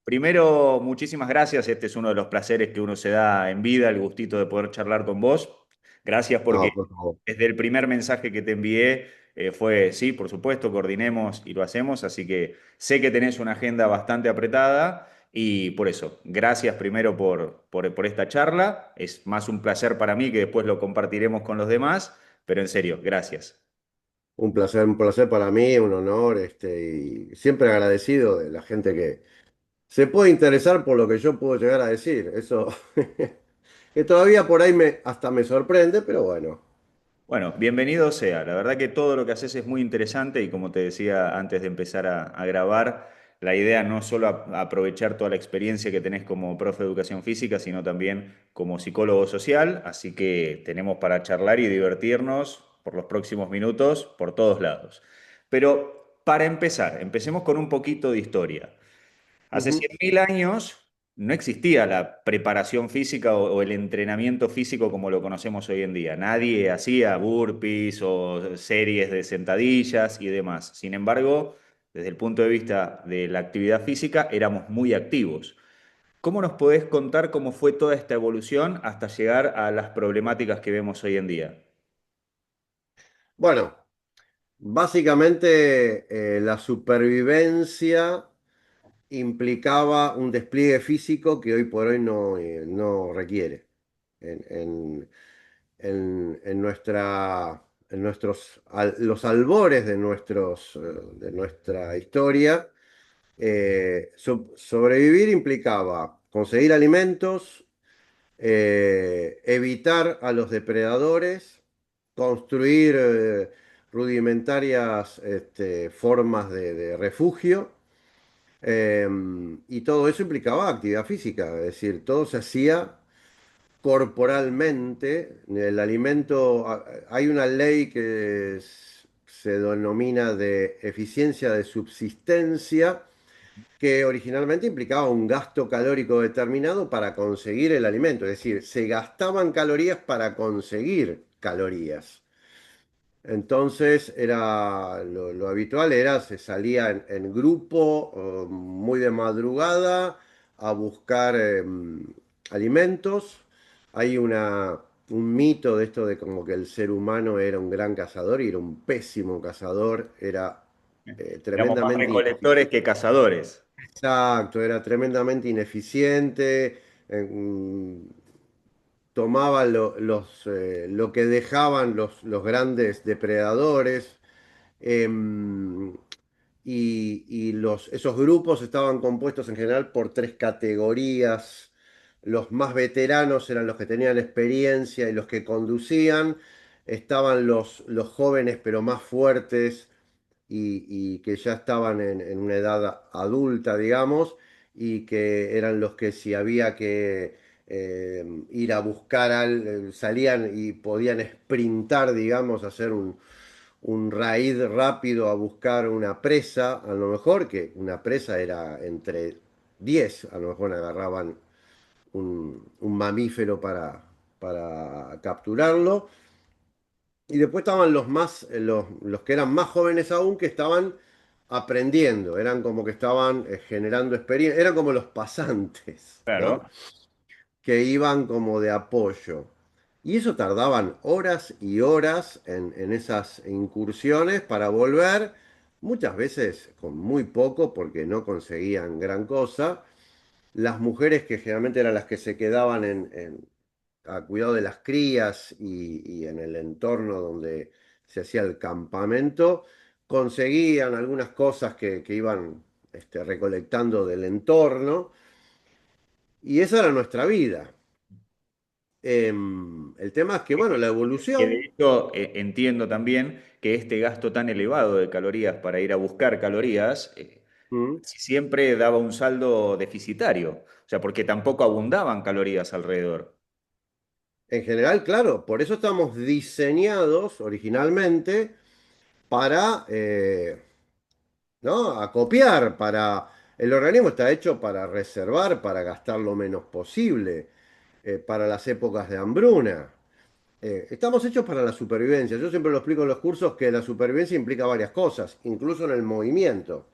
Primero, muchísimas gracias. Este es uno de los placeres que uno se da en vida, el gustito de poder charlar con vos. Gracias porque No, por favor. desde el primer mensaje que te envié fue, sí, por supuesto, coordinemos y lo hacemos. Así que sé que tenés una agenda bastante apretada y por eso, gracias primero por esta charla. Es más un placer para mí que después lo compartiremos con los demás, pero en serio, gracias. Un placer para mí, un honor, y siempre agradecido de la gente que se puede interesar por lo que yo puedo llegar a decir. Eso que todavía por ahí hasta me sorprende, pero bueno. Bueno, bienvenido sea. La verdad que todo lo que haces es muy interesante y como te decía antes de empezar a grabar, la idea no es solo aprovechar toda la experiencia que tenés como profe de educación física, sino también como psicólogo social. Así que tenemos para charlar y divertirnos por los próximos minutos por todos lados. Pero para empezar, empecemos con un poquito de historia. Hace Ujú. 100.000 años no existía la preparación física o el entrenamiento físico como lo conocemos hoy en día. Nadie hacía burpees o series de sentadillas y demás. Sin embargo, desde el punto de vista de la actividad física, éramos muy activos. ¿Cómo nos podés contar cómo fue toda esta evolución hasta llegar a las problemáticas que vemos hoy en día? Bueno, básicamente la supervivencia implicaba un despliegue físico que hoy por hoy no requiere. En, en los albores de nuestra historia, sobrevivir implicaba conseguir alimentos, evitar a los depredadores, construir rudimentarias formas de refugio, eh, y todo eso implicaba actividad física, es decir, todo se hacía corporalmente. El alimento, hay una ley que se denomina de eficiencia de subsistencia, que originalmente implicaba un gasto calórico determinado para conseguir el alimento, es decir, se gastaban calorías para conseguir calorías. Entonces lo habitual era, se salía en grupo, muy de madrugada, a buscar alimentos. Hay un mito de esto de como que el ser humano era un gran cazador y era un pésimo cazador, era Éramos más tremendamente recolectores ineficiente. que cazadores. Exacto, era tremendamente ineficiente. Tomaba lo que dejaban los grandes depredadores. em, esos grupos estaban compuestos en general por tres categorías. Los más veteranos eran los que tenían experiencia y los que conducían. Estaban los jóvenes pero más fuertes y que ya estaban en una edad adulta, digamos, y que eran los que si había que ir a buscar, salían y podían sprintar, digamos, hacer un raid rápido a buscar una presa, a lo mejor, que una presa era entre 10 a lo mejor agarraban un mamífero para capturarlo. Y después estaban los que eran más jóvenes aún, que estaban aprendiendo, eran como que estaban generando experiencia, eran como los pasantes, ¿no? Claro. Que iban como de apoyo. Y eso tardaban horas y horas en esas incursiones para volver, muchas veces con muy poco porque no conseguían gran cosa. Las mujeres que generalmente eran las que se quedaban a cuidado de las crías y en el entorno donde se hacía el campamento, conseguían algunas cosas que iban recolectando del entorno, y esa era nuestra vida. El tema es que, bueno, la Que de evolución. hecho entiendo también que este gasto tan elevado de calorías para ir a buscar calorías Mm, casi siempre daba un saldo deficitario, o sea, porque tampoco abundaban calorías alrededor. en general, claro, por eso estamos diseñados originalmente para, ¿no? Acopiar, el organismo está hecho para reservar, para gastar lo menos posible, para las épocas de hambruna. Estamos hechos para la supervivencia. Yo siempre lo explico en los cursos que la supervivencia implica varias cosas, incluso en el movimiento.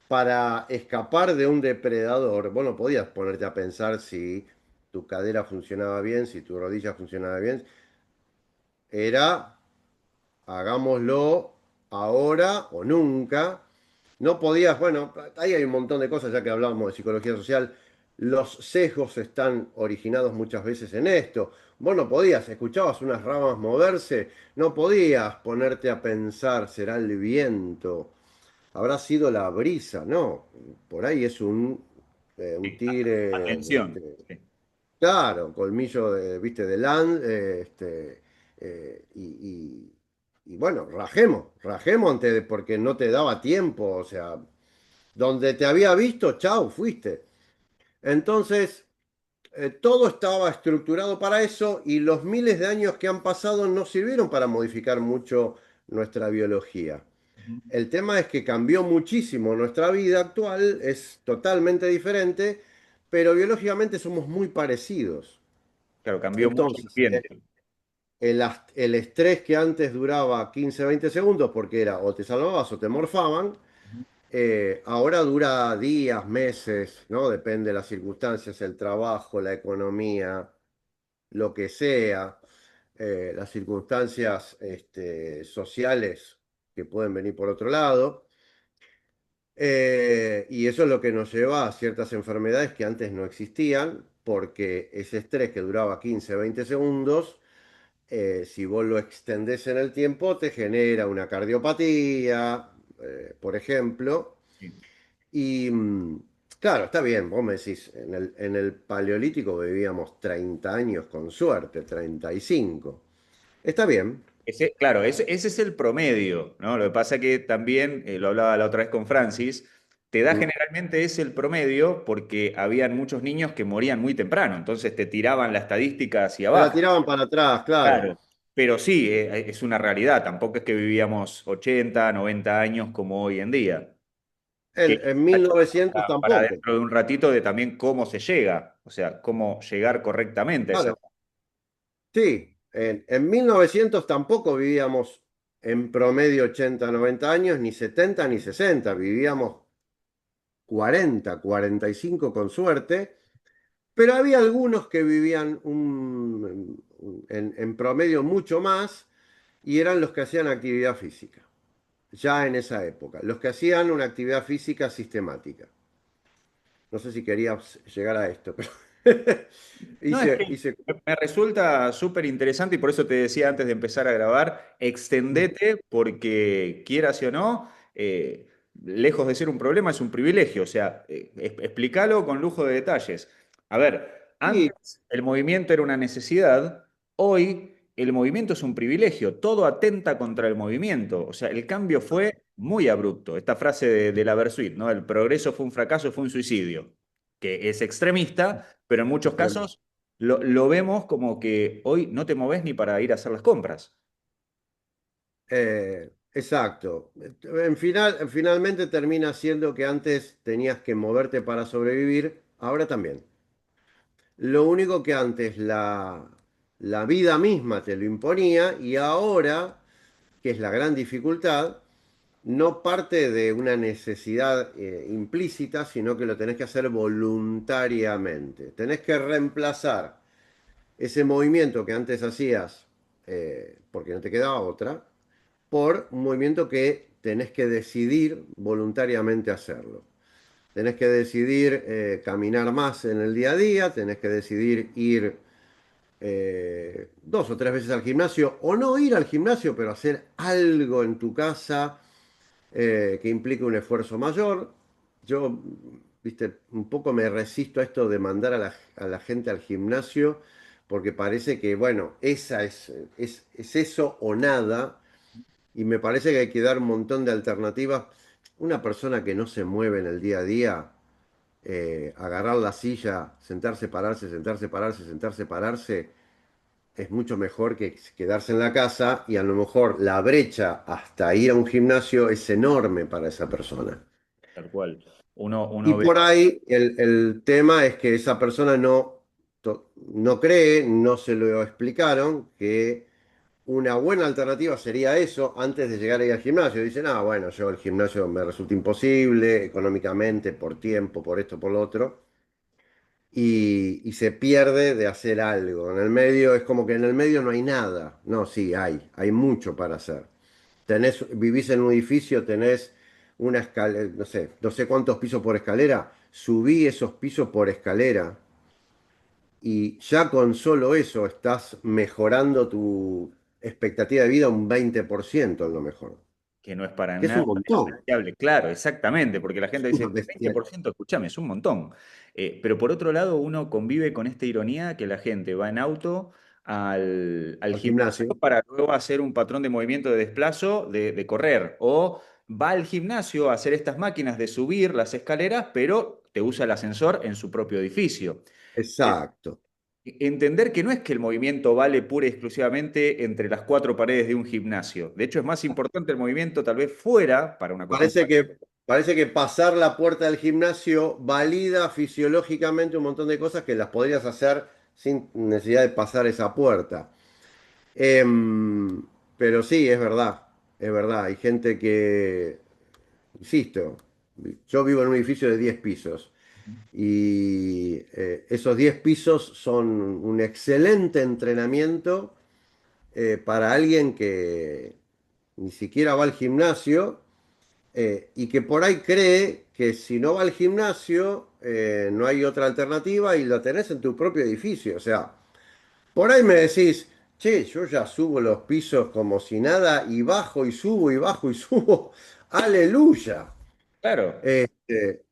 para escapar de un depredador, vos no podías ponerte a pensar si tu cadera funcionaba bien, si tu rodilla funcionaba bien. Era, hagámoslo ahora o nunca. No podías, bueno, ahí hay un montón de cosas, ya que hablábamos de psicología social. Los sesgos están originados muchas veces en esto. Vos no podías, escuchabas unas ramas moverse, no podías ponerte a pensar, será el viento, habrá sido la brisa, no. Por ahí es un Sí, tigre, atención. Sí. claro, colmillo de, viste, de land, y bueno, rajemos antes de, porque no te daba tiempo, o sea, donde te había visto, chau, fuiste. Entonces, todo estaba estructurado para eso y los miles de años que han pasado no sirvieron para modificar mucho nuestra biología. Ujú. El tema es que cambió muchísimo nuestra vida actual, es totalmente diferente, pero biológicamente somos muy parecidos. Claro, cambió mucho el Entonces, ambiente. el estrés que antes duraba 15, 20 segundos porque era o te salvabas o te morfaban, Ujú. ahora dura días, meses, ¿no? Depende de las circunstancias, el trabajo, la economía, lo que sea, las circunstancias sociales que pueden venir por otro lado. Y eso es lo que nos lleva a ciertas enfermedades que antes no existían, porque ese estrés que duraba 15, 20 segundos, si vos lo extendés en el tiempo, te genera una cardiopatía, por ejemplo. Sí. Y claro, está bien, vos me decís, en el Paleolítico vivíamos 30 años con suerte, 35. Está bien. Claro, ese es el promedio, ¿no? Lo que pasa que también, lo hablaba la otra vez con Francis, te da Mm. generalmente ese el promedio porque habían muchos niños que morían muy temprano, entonces te tiraban la estadística hacia Te la abajo. tiraban para atrás, claro. Claro. Pero sí, es una realidad, tampoco es que vivíamos 80, 90 años como hoy en día. Que En 1900 para tampoco. dentro de un ratito de también cómo se llega, o sea, cómo llegar correctamente a esa Claro, sí. En 1900 tampoco vivíamos en promedio 80, 90 años, ni 70 ni 60. Vivíamos 40, 45 con suerte. Pero había algunos que vivían en promedio mucho más y eran los que hacían actividad física, ya en esa época, los que hacían una actividad física sistemática. No sé si querías llegar a esto, pero No, es hice, que hice... me resulta súper interesante y por eso te decía antes de empezar a grabar, extendete porque quieras o no, lejos de ser un problema, es un privilegio. O sea, explícalo con lujo de detalles. A ver, Sí, antes el movimiento era una necesidad, hoy el movimiento es un privilegio, todo atenta contra el movimiento. O sea, el cambio fue muy abrupto. Esta frase de la Versuit, ¿no? El progreso fue un fracaso, fue un suicidio, que es extremista, pero en muchos extremo. casos lo vemos como que hoy no te moves ni para ir a hacer las compras. Exacto. Finalmente termina siendo que antes tenías que moverte para sobrevivir, ahora también. Lo único que antes la vida misma te lo imponía y ahora, que es la gran dificultad, no parte de una necesidad implícita, sino que lo tenés que hacer voluntariamente. Tenés que reemplazar ese movimiento que antes hacías, porque no te quedaba otra, por un movimiento que tenés que decidir voluntariamente hacerlo. Tenés que decidir caminar más en el día a día, tenés que decidir ir 2 o 3 veces al gimnasio o no ir al gimnasio, pero hacer algo en tu casa que implique un esfuerzo mayor. Yo, viste, un poco me resisto a esto de mandar a la gente al gimnasio porque parece que, bueno, es eso o nada y me parece que hay que dar un montón de alternativas. Una persona que no se mueve en el día a día, agarrar la silla, sentarse, pararse, sentarse, pararse, sentarse, pararse, es mucho mejor que quedarse en la casa y a lo mejor la brecha hasta ir a un gimnasio es enorme para esa persona. Tal cual. Y Uno ve. por ahí el tema es que esa persona no cree, no se lo explicaron, que una buena alternativa sería eso antes de llegar ahí al gimnasio. Dicen, ah, bueno, yo el gimnasio me resulta imposible económicamente, por tiempo, por esto, por lo otro. Y se pierde de hacer algo. En el medio es como que en el medio no hay nada. No, sí, hay mucho para hacer. Vivís en un edificio, tenés una escalera, no sé cuántos pisos por escalera, subí esos pisos por escalera y ya con solo eso estás mejorando tu expectativa de vida un 20% a lo mejor, Que no es para que es nada un montón, despreciable. Claro, exactamente, porque la gente es una dice, bestia. 20%, escúchame, es un montón. Pero por otro lado, uno convive con esta ironía que la gente va en auto al Al gimnasio gimnasio. para luego hacer un patrón de movimiento de desplazo, de correr, o va al gimnasio a hacer estas máquinas de subir las escaleras, pero te usa el ascensor en su propio edificio. Exacto. Entender que no es que el movimiento vale pura y exclusivamente entre las cuatro paredes de un gimnasio. De hecho, es más importante el movimiento tal vez fuera, para una cuestión. Parece que pasar la puerta del gimnasio valida fisiológicamente un montón de cosas que las podrías hacer sin necesidad de pasar esa puerta. Em, pero sí, es verdad, es verdad. Hay gente que, insisto, yo vivo en un edificio de 10 pisos y esos 10 pisos son un excelente entrenamiento para alguien que ni siquiera va al gimnasio y que por ahí cree que si no va al gimnasio no hay otra alternativa y lo tenés en tu propio edificio. O sea, por ahí me decís, che, yo ya subo los pisos como si nada y bajo y subo y bajo y subo. Aleluya. Claro, Este,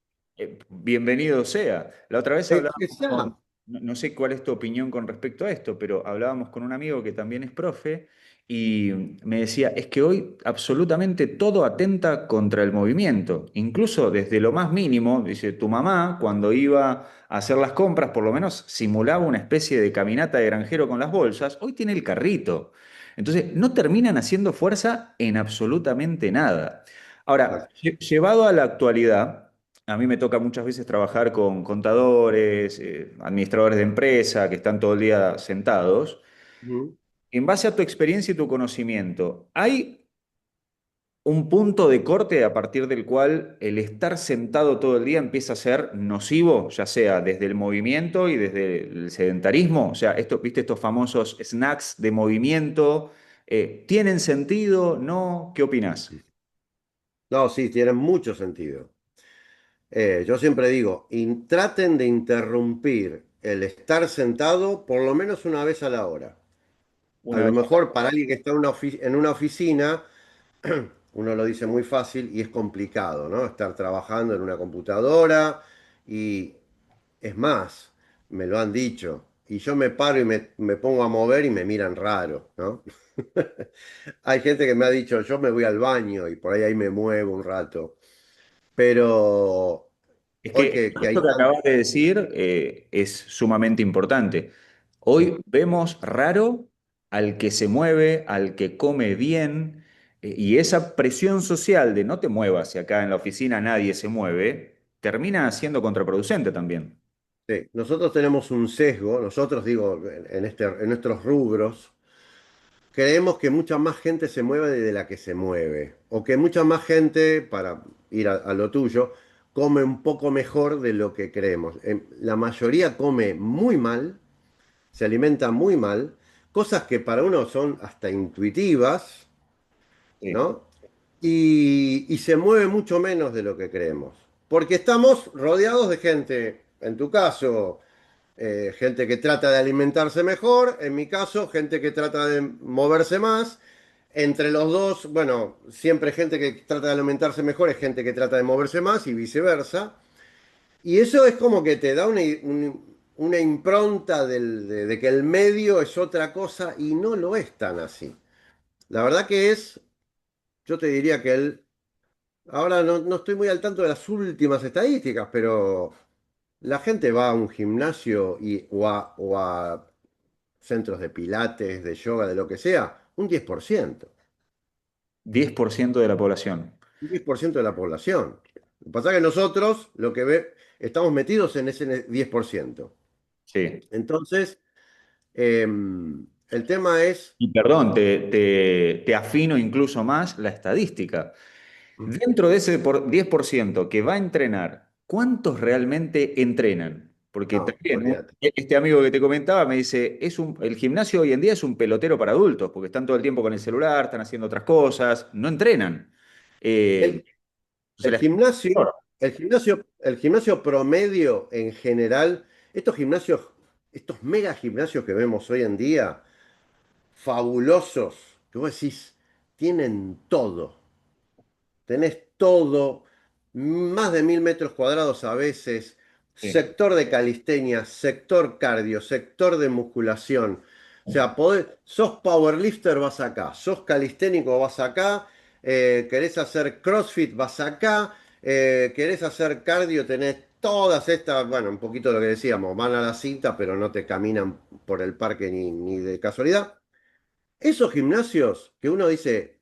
bienvenido sea. La otra vez hablábamos ya. con, no sé cuál es tu opinión con respecto a esto, pero hablábamos con un amigo que también es profe y me decía, es que hoy absolutamente todo atenta contra el movimiento, incluso desde lo más mínimo, dice, tu mamá cuando iba a hacer las compras por lo menos simulaba una especie de caminata de granjero con las bolsas, hoy tiene el carrito. Entonces, no terminan haciendo fuerza en absolutamente nada. Ahora, llevado a la actualidad, a mí me toca muchas veces trabajar con contadores, administradores de empresa que están todo el día sentados. Ujú. En base a tu experiencia y tu conocimiento, ¿hay un punto de corte a partir del cual el estar sentado todo el día empieza a ser nocivo, ya sea desde el movimiento y desde el sedentarismo? O sea, ¿viste estos famosos snacks de movimiento? ¿Tienen sentido? ¿No? ¿Qué opinás? No, sí, tienen mucho sentido. Yo siempre digo, traten de interrumpir el estar sentado por lo menos una vez a la hora. A Una lo vez. mejor para alguien que está en una oficina, uno lo dice muy fácil y es complicado, ¿no? Estar trabajando en una computadora y es más, me lo han dicho. Y yo me paro y me pongo a mover y me miran raro, ¿no? Hay gente que me ha dicho, yo me voy al baño y por ahí me muevo un rato. Pero Es hoy que que hay esto que tanto... acabas de decir es sumamente importante. Hoy vemos raro al que se mueve, al que come bien, y esa presión social de no te muevas, si acá en la oficina nadie se mueve, termina siendo contraproducente también. Sí, nosotros tenemos un sesgo, nosotros digo, en nuestros rubros, creemos que mucha más gente se mueve de la que se mueve, o que mucha más gente, para ir a lo tuyo, come un poco mejor de lo que creemos. La mayoría come muy mal, se alimenta muy mal, cosas que para uno son hasta intuitivas, Sí. ¿no? Y se mueve mucho menos de lo que creemos, porque estamos rodeados de gente, en tu caso gente que trata de alimentarse mejor, en mi caso, gente que trata de moverse más. Entre los dos, bueno, siempre gente que trata de alimentarse mejor es gente que trata de moverse más y viceversa. Y eso es como que te da una impronta de que el medio es otra cosa y no lo es tan así. La verdad que yo te diría que ahora no estoy muy al tanto de las últimas estadísticas, pero la gente va a un gimnasio o a centros de pilates, de yoga, de lo que sea, un 10%. 10% de la población. Un 10% de la población. Lo que pasa es que nosotros estamos metidos en ese 10%. Sí. Entonces, eh, el tema es, Y perdón, te afino incluso más la estadística. Dentro de ese 10% que va a entrenar, ¿cuántos realmente entrenan? Porque no, también olvídate. este amigo que te comentaba me dice, el gimnasio hoy en día es un pelotero para adultos, porque están todo el tiempo con el celular, están haciendo otras cosas, no entrenan. Eh, El, o sea, el gimnasio, el gimnasio promedio en general, estos gimnasios, estos mega gimnasios que vemos hoy en día, fabulosos, que vos decís, tienen todo. Tenés todo, más de 1000 metros cuadrados a veces, sí, sector de calistenia, sector cardio, sector de musculación. O sea, sos powerlifter, vas acá, sos calisténico, vas acá, querés hacer CrossFit, vas acá, querés hacer cardio, tenés todas estas, bueno, un poquito lo que decíamos, van a la cinta, pero no te caminan por el parque ni de casualidad. Esos gimnasios que uno dice,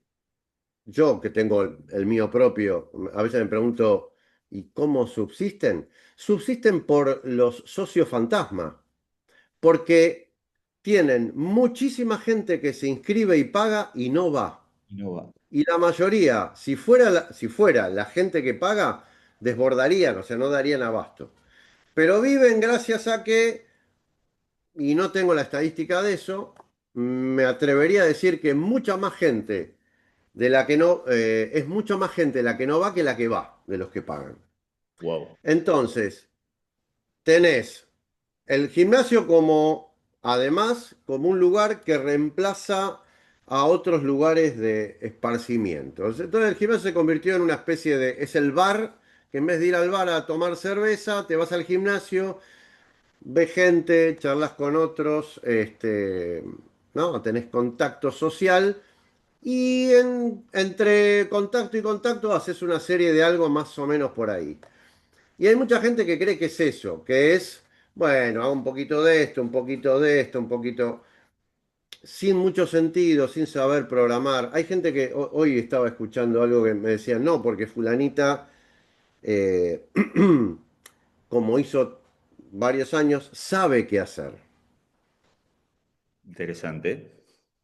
yo que tengo el mío propio, a veces me pregunto, ¿y cómo subsisten? Subsisten por los socios fantasma, porque tienen muchísima gente que se inscribe y paga y no va. y no va. Y la mayoría, si fuera la gente que paga, desbordarían, o sea, no darían abasto. Pero viven gracias a que, y no tengo la estadística de eso, me atrevería a decir que mucha más gente de la que no, es mucho más gente la que no va que la que va, de los que pagan. Wow. Entonces, tenés el gimnasio como, además, como un lugar que reemplaza a otros lugares de esparcimiento. Entonces el gimnasio se convirtió en una especie de, es el bar, que en vez de ir al bar a tomar cerveza, te vas al gimnasio, ves gente, charlas con otros, ¿no? Tenés contacto social. Y entre contacto y contacto haces una serie de algo más o menos por ahí. Y hay mucha gente que cree que es eso, que es, bueno, hago un poquito de esto, un poquito de esto, un poquito, sin mucho sentido, sin saber programar. Hay gente que hoy estaba escuchando algo que me decía, no, porque fulanita, eh, como hizo varios años, sabe qué hacer. Interesante.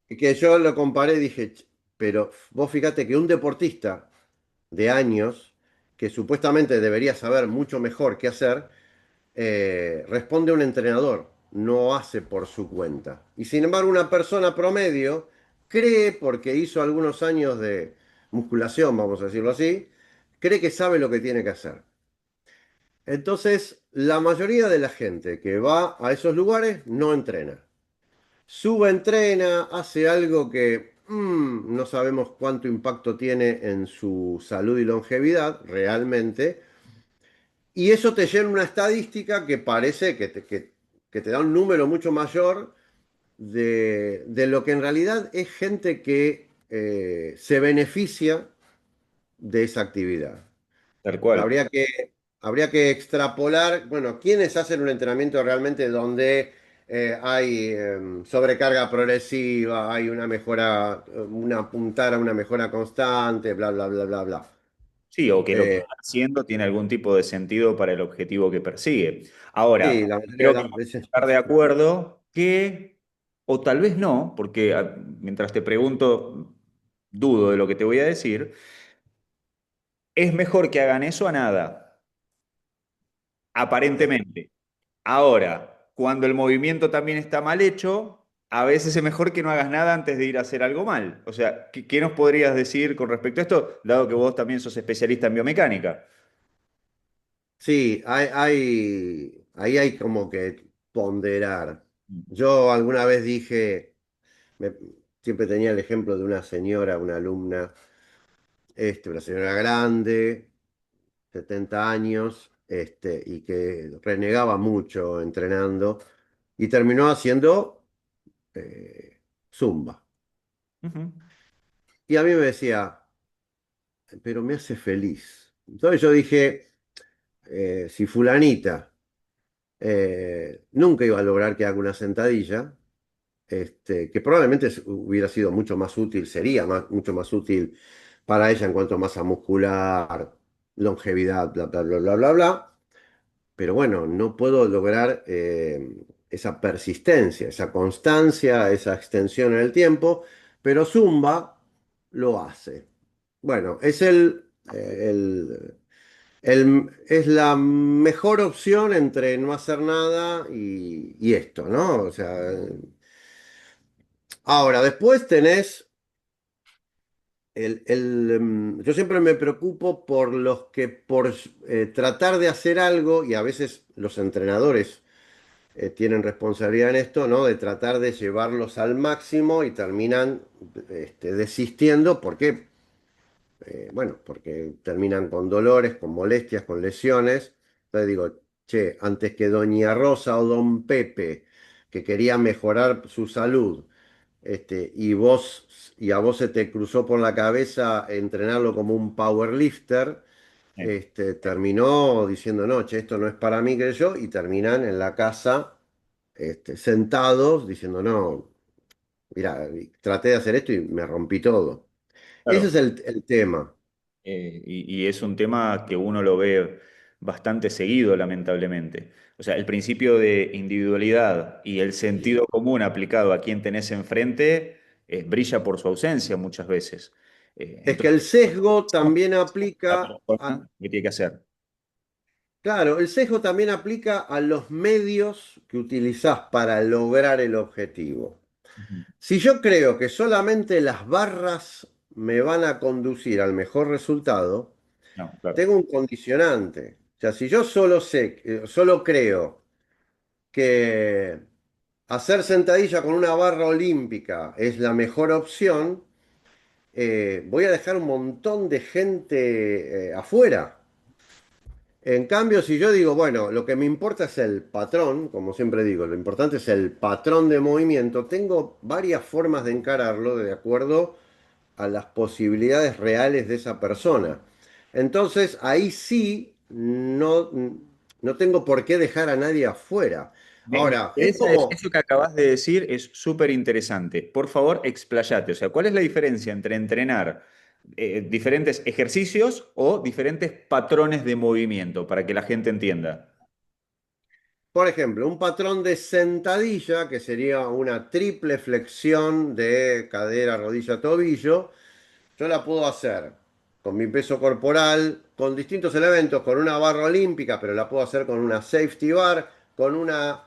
Y que yo lo comparé y dije, pero vos fíjate que un deportista de años, que supuestamente debería saber mucho mejor qué hacer, responde a un entrenador, no hace por su cuenta. Y sin embargo, una persona promedio cree, porque hizo algunos años de musculación, vamos a decirlo así, cree que sabe lo que tiene que hacer. Entonces, la mayoría de la gente que va a esos lugares no entrena. Subentrena, hace algo que no sabemos cuánto impacto tiene en su salud y longevidad realmente, y eso te llena una estadística que parece que te da un número mucho mayor de lo que en realidad es gente que se beneficia de esa actividad. Tal cual. Habría que, habría que extrapolar, bueno, quiénes hacen un entrenamiento realmente donde hay sobrecarga progresiva, hay una mejora, una apuntar a una mejora constante, bla, bla, bla, bla, bla. Sí, o que lo que Eh, está haciendo tiene algún tipo de sentido para el objetivo que persigue. Ahora, sí, la mayoría de creo que las vamos a veces. estar de acuerdo que, o tal vez no, porque mientras te pregunto, dudo de lo que te voy a decir, es mejor que hagan eso a nada, aparentemente. Ahora, cuando el movimiento también está mal hecho, a veces es mejor que no hagas nada antes de ir a hacer algo mal. O sea, ¿qué nos podrías decir con respecto a esto, dado que vos también sos especialista en biomecánica? Sí, ahí hay como que ponderar. Yo alguna vez dije, me- siempre tenía el ejemplo de una señora, una alumna, una señora grande, 70 años, y que renegaba mucho entrenando y terminó haciendo zumba. Ujú. Y a mí me decía, pero me hace feliz. Entonces yo dije, si fulanita nunca iba a lograr que haga una sentadilla, que probablemente hubiera sido mucho más útil, sería mucho más útil para ella en cuanto a masa muscular, longevidad, bla, bla, bla, bla, bla, bla. Pero bueno, no puedo lograr. esa persistencia, esa constancia, esa extensión en el tiempo, pero Zumba lo hace. Bueno, es la mejor opción entre no hacer nada y esto, ¿no? O sea, ahora, después tenés yo siempre me preocupo por los que por tratar de hacer algo, y a veces los entrenadores tienen responsabilidad en esto, ¿no? De tratar de llevarlos al máximo y terminan desistiendo porque, bueno, porque terminan con dolores, con molestias, con lesiones. Entonces digo, che, antes que Doña Rosa o Don Pepe, que quería mejorar su salud, y a vos se te cruzó por la cabeza entrenarlo como un powerlifter, terminó diciendo, no, che, esto no es para mí, que yo, y terminan en la casa, sentados, diciendo, no, mira, traté de hacer esto y me rompí todo. Ese Claro. es el tema. Y es un tema que uno lo ve bastante seguido, lamentablemente. O sea, el principio de individualidad y el sentido común aplicado a quien tenés enfrente brilla por su ausencia muchas veces. Es que Entonces, el sesgo ¿cómo también la aplica a, persona qué tiene que hacer? claro, el sesgo también aplica a los medios que utilizás para lograr el objetivo. Ujú. Si yo creo que solamente las barras me van a conducir al mejor resultado, No, claro. tengo un condicionante. O sea, si yo solo creo que hacer sentadilla con una barra olímpica es la mejor opción, voy a dejar un montón de gente afuera. En cambio, si yo digo, bueno, lo que me importa es el patrón, como siempre digo, lo importante es el patrón de movimiento, tengo varias formas de encararlo de acuerdo a las posibilidades reales de esa persona. Entonces, ahí sí no tengo por qué dejar a nadie afuera. Me Ahora, es interesa como, eso que acabas de decir, es súper interesante. Por favor, explayate. O sea, ¿cuál es la diferencia entre entrenar diferentes ejercicios o diferentes patrones de movimiento para que la gente entienda? por ejemplo, un patrón de sentadilla, que sería una triple flexión de cadera, rodilla, tobillo. Yo la puedo hacer con mi peso corporal, con distintos elementos, con una barra olímpica, pero la puedo hacer con una safety bar, con una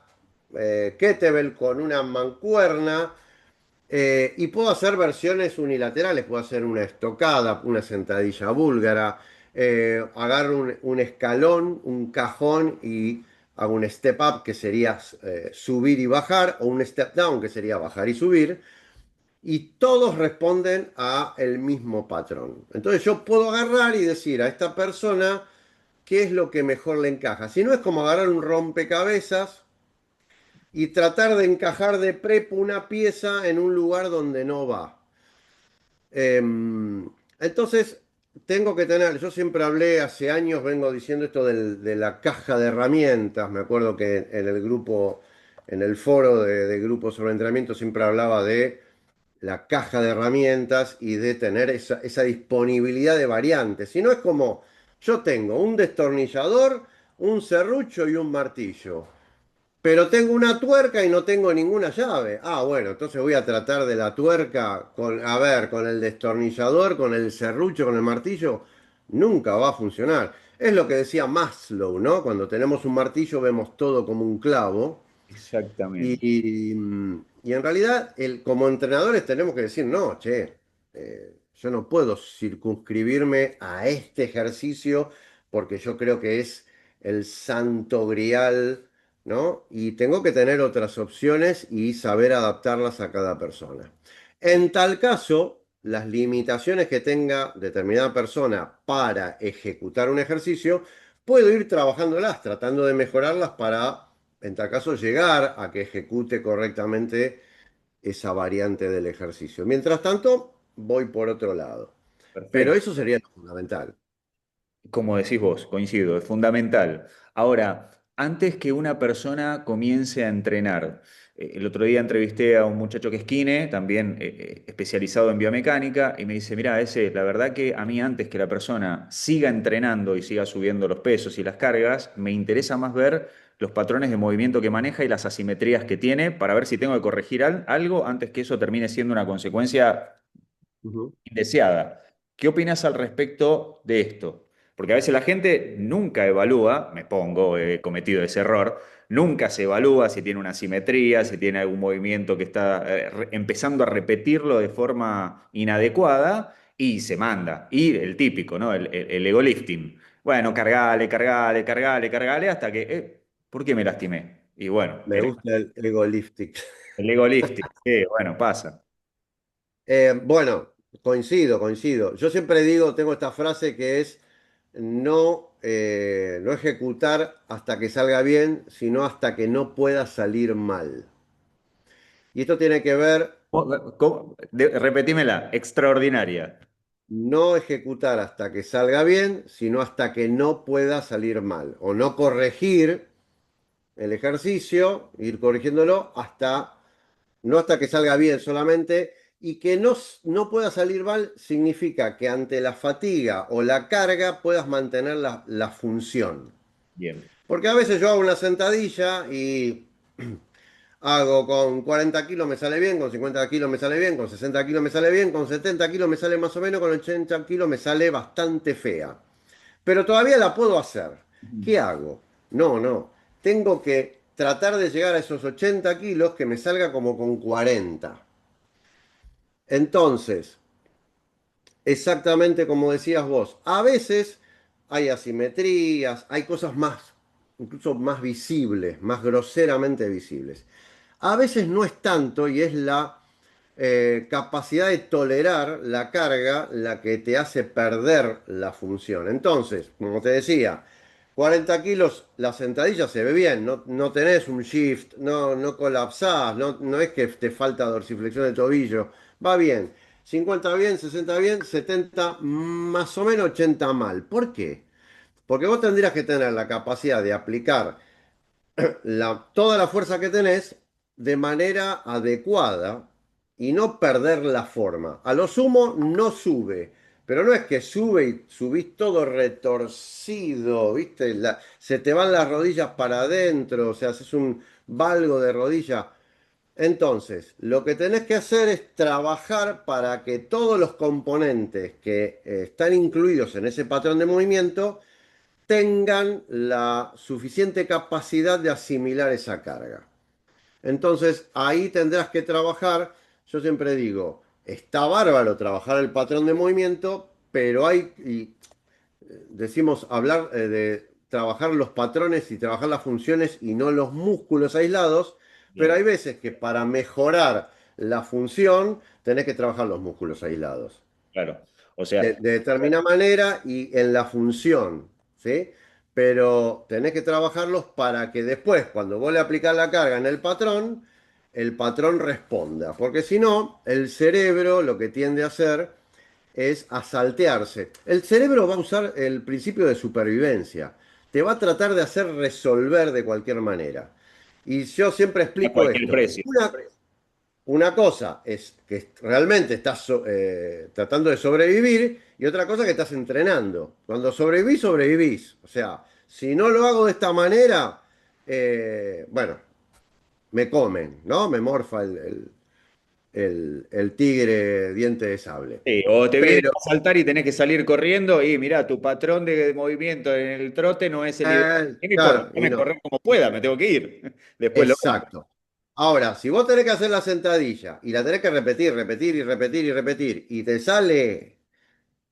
kettlebell, con una mancuerna, y puedo hacer versiones unilaterales, puedo hacer una estocada, una sentadilla búlgara, agarro un escalón, un cajón y hago un step up que sería subir y bajar, o un step down que sería bajar y subir, y todos responden a el mismo patrón. Entonces yo puedo agarrar y decir a esta persona qué es lo que mejor le encaja. Si no, es como agarrar un rompecabezas y tratar de encajar de prepo una pieza en un lugar donde no va. Entonces, tengo que tener, yo siempre hablé, hace años vengo diciendo esto de la caja de herramientas. Me acuerdo que en el grupo, en el foro de grupos sobre entrenamiento siempre hablaba de la caja de herramientas y de tener esa disponibilidad de variantes. Si no, es como yo tengo un destornillador, un serrucho y un martillo, pero tengo una tuerca y no tengo ninguna llave. Ah, bueno, entonces voy a tratar de la tuerca con, a ver, con el destornillador, con el serrucho, con el martillo. Nunca va a funcionar. Es lo que decía Maslow, ¿no? Cuando tenemos un martillo vemos todo como un clavo. Exactamente. Y en realidad, como entrenadores tenemos que decir, no, che, yo no puedo circunscribirme a este ejercicio porque yo creo que es el santo grial, ¿no? Y tengo que tener otras opciones y saber adaptarlas a cada persona. En tal caso, las limitaciones que tenga determinada persona para ejecutar un ejercicio, puedo ir trabajándolas, tratando de mejorarlas para en tal caso, llegar a que ejecute correctamente esa variante del ejercicio. Mientras tanto, voy por otro lado. Pero Perfecto. eso sería lo fundamental. Como decís vos, coincido, es fundamental. Ahora, antes que una persona comience a entrenar, el otro día entrevisté a un muchacho que es kine, también especializado en biomecánica, y me dice, mira, ese, la verdad que a mí antes que la persona siga entrenando y siga subiendo los pesos y las cargas, me interesa más ver los patrones de movimiento que maneja y las asimetrías que tiene para ver si tengo que corregir algo antes que eso termine siendo una consecuencia Ujú. indeseada. ¿Qué opinas al respecto de esto? Porque a veces la gente nunca evalúa, me pongo, he cometido ese error, nunca se evalúa si tiene una simetría, si tiene algún movimiento que está empezando a repetirlo de forma inadecuada y se manda. Y el típico, ¿no? El ego lifting. Bueno, cargale, cargale, cargale, cargale hasta que, ¿por qué me lastimé? Y bueno, Me gusta el ego lifting. el ego lifting, bueno, pasa. Bueno, coincido. Yo siempre digo, tengo esta frase que es no ejecutar hasta que salga bien, sino hasta que no pueda salir mal. Y esto tiene que ver, Repetímela, extraordinaria. no ejecutar hasta que salga bien, sino hasta que no pueda salir mal. O no corregir el ejercicio, ir corrigiéndolo no hasta que salga bien solamente, y que no pueda salir mal significa que ante la fatiga o la carga puedas mantener la función. Bien, Porque a veces yo hago una sentadilla y hago con 40 kilos me sale bien, con 50 kilos me sale bien, con 60 kilos me sale bien, con 70 kilos me sale más o menos, con 80 kilos me sale bastante fea. Pero todavía la puedo hacer. ¿Qué hago? No. Tengo que tratar de llegar a esos 80 kilos que me salga como con 40. Entonces, exactamente como decías vos, a veces hay asimetrías, hay cosas más, incluso más visibles, más groseramente visibles. A veces no es tanto y es la capacidad de tolerar la carga la que te hace perder la función. Entonces, como te decía, 40 kilos, la sentadilla se ve bien, no tenés un shift, no colapsás, no es que te falta dorsiflexión de tobillo, va bien. 50 bien, 60 bien, 70 más o menos, 80 mal. ¿Por qué? Porque vos tendrías que tener la capacidad de aplicar toda la fuerza que tenés de manera adecuada y no perder la forma. A lo sumo no sube, pero no es que sube y subís todo retorcido, ¿viste? Se te van las rodillas para adentro, o sea, haces un valgo de rodilla. Entonces, lo que tenés que hacer es trabajar para que todos los componentes que están incluidos en ese patrón de movimiento tengan la suficiente capacidad de asimilar esa carga. Entonces ahí tendrás que trabajar, yo siempre digo, está bárbaro trabajar el patrón de movimiento, pero decimos hablar de trabajar los patrones y trabajar las funciones y no los músculos aislados, pero bien, hay veces que para mejorar la función tenés que trabajar los músculos aislados claro. O de sea, determinada manera y en la función, ¿sí? Pero tenés que trabajarlos para que después, cuando vos le aplicás la carga en el patrón responda. Porque si no, el cerebro lo que tiende a hacer es a saltearse. El cerebro va a usar el principio de supervivencia. Te va a tratar de hacer resolver de cualquier manera. Y yo siempre a explico cualquier esto. precio. Una cosa es que realmente estás tratando de sobrevivir y otra cosa que estás entrenando. Cuando sobrevivís, sobrevivís. O sea, si no lo hago de esta manera, bueno, me comen, ¿no? Me morfa el tigre diente de sable. Sí, o te vienen Pero, a saltar y tenés que salir corriendo y mirá, tu patrón de movimiento en el trote no es el ideal. Y no importa, claro, y déjame no. correr como pueda, me tengo que ir. Después lo vemos. Exacto. Ahora, si vos tenés que hacer la sentadilla y la tenés que repetir, repetir y repetir y repetir, y te sale.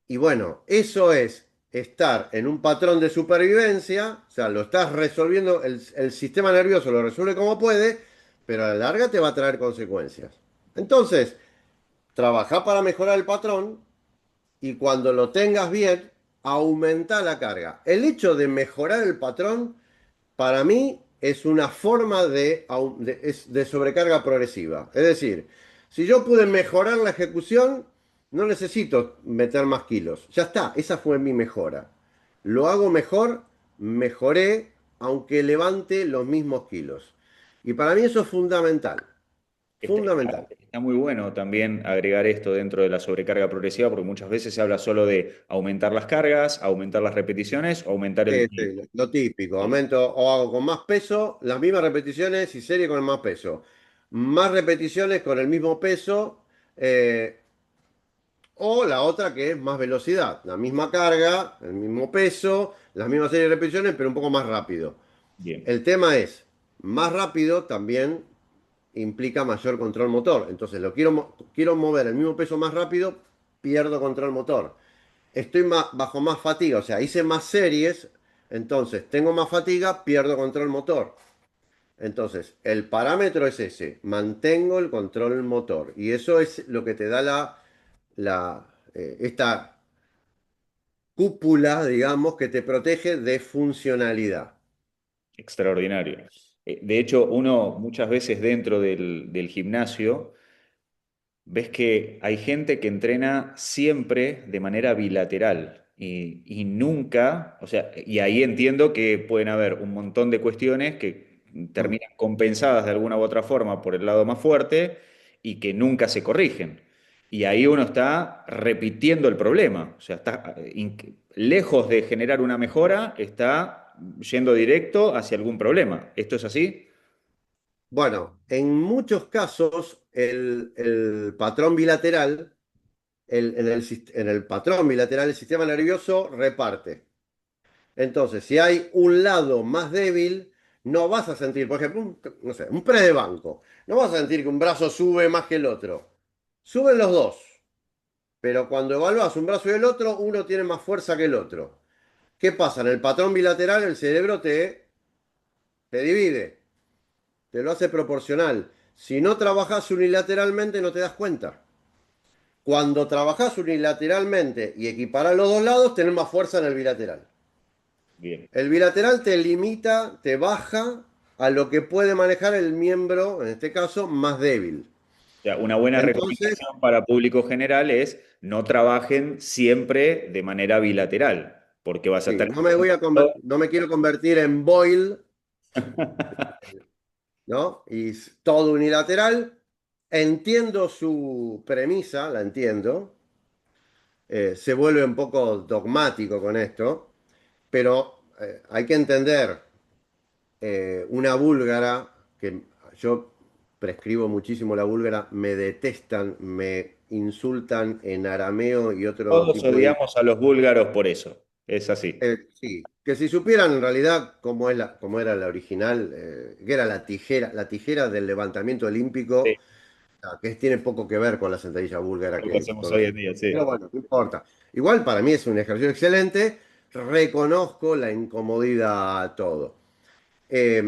Y bueno, eso es estar en un patrón de supervivencia, o sea, lo estás resolviendo, el sistema nervioso lo resuelve como puede, pero a la larga te va a traer consecuencias. Entonces, trabaja para mejorar el patrón y cuando lo tengas bien, aumenta la carga. El hecho de mejorar el patrón, para mí, es una forma de sobrecarga progresiva. Es decir, si yo pude mejorar la ejecución, no necesito meter más kilos. Ya está, esa fue mi mejora. Lo hago mejor, mejoré, aunque levante los mismos kilos. Y para mí eso es fundamental. fundamental. Está muy bueno también agregar esto dentro de la sobrecarga progresiva, porque muchas veces se habla solo de aumentar las cargas, aumentar las repeticiones o aumentar el Sí, tiempo. lo típico, aumento o hago con más peso, las mismas repeticiones y serie con el más peso. Más repeticiones con el mismo peso, eh, o la otra que es más velocidad, la misma carga, el mismo peso, las mismas serie de repeticiones, pero un poco más rápido. Bien, El tema es, más rápido también implica mayor control motor. Entonces, quiero mover el mismo peso más rápido, pierdo control motor. Estoy bajo más fatiga, o sea, hice más series, entonces tengo más fatiga, pierdo control motor. Entonces, el parámetro es ese, mantengo el control motor. Y eso es lo que te da esta cúpula, digamos, que te protege de funcionalidad. extraordinario. De hecho, uno muchas veces dentro del gimnasio ves que hay gente que entrena siempre de manera bilateral y nunca, o sea, y ahí entiendo que pueden haber un montón de cuestiones que Mm. terminan compensadas de alguna u otra forma por el lado más fuerte y que nunca se corrigen. Y ahí uno está repitiendo el problema, o sea, está lejos de generar una mejora, está yendo directo hacia algún problema. ¿Esto es así? Bueno, en muchos casos el patrón bilateral, en el patrón bilateral el sistema nervioso reparte. Entonces, si hay un lado más débil, no vas a sentir, por ejemplo, no sé, un press de banco, no vas a sentir que un brazo sube más que el otro. Suben los dos, pero cuando evalúas un brazo y el otro, uno tiene más fuerza que el otro. ¿Qué pasa? En el patrón bilateral el cerebro te divide, te lo hace proporcional. Si no trabajas unilateralmente no te das cuenta. Cuando trabajas unilateralmente y equiparás los dos lados, tenés más fuerza en el bilateral. Bien. El bilateral te limita, te baja a lo que puede manejar el miembro, en este caso, más débil. O sea, una buena Entonces, recomendación para público general es no trabajen siempre de manera bilateral, porque vas a sí, estar... no me quiero convertir en Boyle, ¿no? Y todo unilateral. Entiendo su premisa, la entiendo. Se vuelve un poco dogmático con esto, pero hay que entender una búlgara, que yo prescribo muchísimo la búlgara, me detestan, me insultan en arameo y otro Todos tipo de... odiamos a los búlgaros por eso, es así. Sí, que si supieran en realidad cómo era la original, que era la tijera del levantamiento olímpico, Sí, que tiene poco que ver con la sentadilla búlgara lo que que hacemos hoy en conocemos. día, Pero sí. bueno, no importa. Igual para mí es un ejercicio excelente, reconozco la incomodidad, todo. Eh,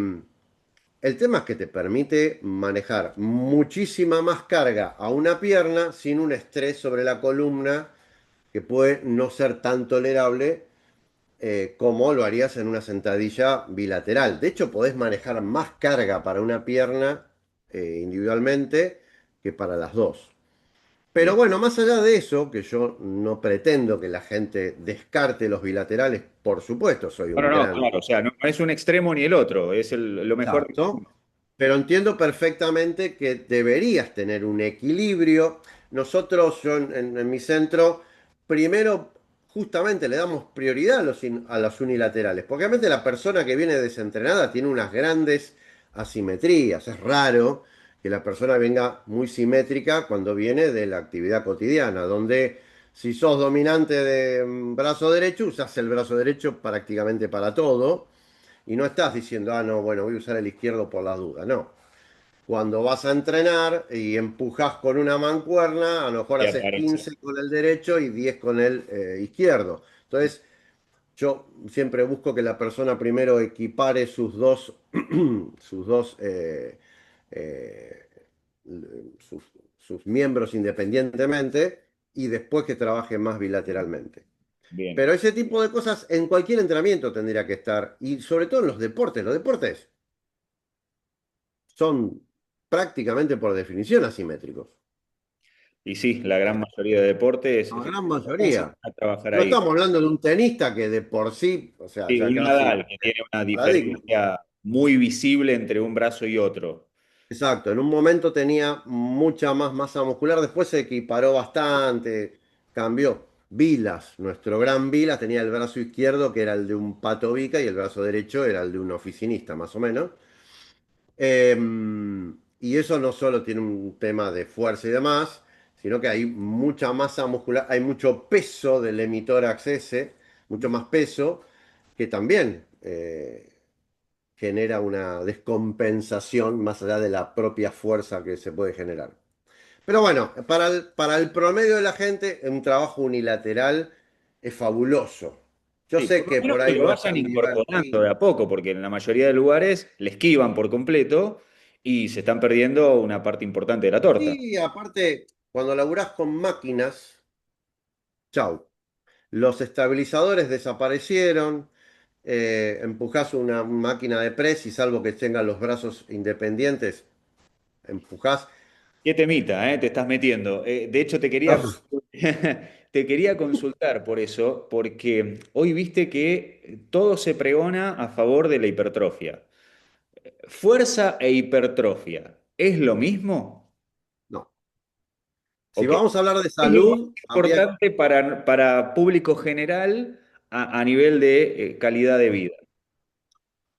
el tema es que te permite manejar muchísima más carga a una pierna sin un estrés sobre la columna que puede no ser tan tolerable como lo harías en una sentadilla bilateral. De hecho, podés manejar más carga para una pierna individualmente que para las dos. Pero Bien. bueno, más allá de eso, que yo no pretendo que la gente descarte los bilaterales, por supuesto, soy No, no, un no, gran... claro, o sea, no, no es un extremo ni el otro, es lo mejor de cada Exacto. uno. Pero entiendo perfectamente que deberías tener un equilibrio. Nosotros, en mi centro, primero justamente le damos prioridad a las unilaterales, porque obviamente la persona que viene desentrenada tiene unas grandes asimetrías. Es raro que la persona venga muy simétrica cuando viene de la actividad cotidiana, donde si sos dominante de brazo derecho, usas el brazo derecho prácticamente para todo. Y no estás diciendo, ah, no, bueno, voy a usar el izquierdo por las dudas. No. Cuando vas a entrenar y empujas con una mancuerna, a lo mejor Y haces aparece. 15 con el derecho y 10 con el izquierdo. Entonces, yo siempre busco que la persona primero equipare sus dos eh, sus miembros independientemente y después que trabaje más bilateralmente. Bien. Pero ese tipo de cosas en cualquier entrenamiento tendría que estar, y sobre todo en los deportes. Los deportes son prácticamente por definición asimétricos. Y sí, la gran mayoría de deportes La gran necesitan mayoría. trabajar No ahí. estamos hablando de un tenista que de por sí, o sea, Sí, ya un casi Nadal que tiene una paradigma. diferencia muy visible entre un brazo y otro. Exacto, en un momento tenía mucha más masa muscular, después se equiparó bastante, cambió. Vilas, nuestro gran Vilas tenía el brazo izquierdo que era el de un Pato Vica y el brazo derecho era el de un oficinista, más o menos. Y eso no solo tiene un tema de fuerza y demás, sino que hay mucha masa muscular, hay mucho peso del hemitórax ese, mucho más peso, que también genera una descompensación más allá de la propia fuerza que se puede generar. Pero bueno, para el promedio de la gente, un trabajo unilateral es fabuloso. Yo Sí, sé por lo que menos por que ahí lo no es vayan tan incorporando divertido. de a poco, porque en la mayoría de lugares le esquivan por completo y se están perdiendo una parte importante de la torta. Y aparte, cuando laburás con máquinas, chau. Los estabilizadores desaparecieron. Empujás una máquina de press y salvo que tengan los brazos independientes, empujás. Qué temita, te estás metiendo. De hecho, te quería consultar por eso, porque hoy viste que todo se pregona a favor de la hipertrofia. ¿Fuerza e hipertrofia es lo mismo? No. Si Ok. vamos a hablar de ¿Qué es lo más salud, importante para público general a nivel de calidad de vida?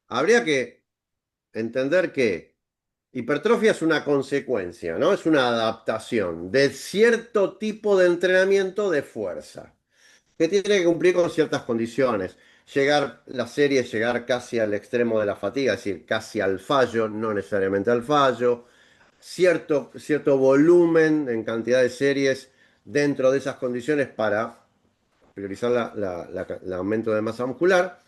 habría que entender que hipertrofia es una consecuencia, ¿no? Es una adaptación de cierto tipo de entrenamiento de fuerza, que tiene que cumplir con ciertas condiciones. La serie, llegar casi al extremo de la fatiga, es decir, casi al fallo, no necesariamente al fallo. Cierto volumen en cantidad de series dentro de esas condiciones para priorizar el aumento de masa muscular.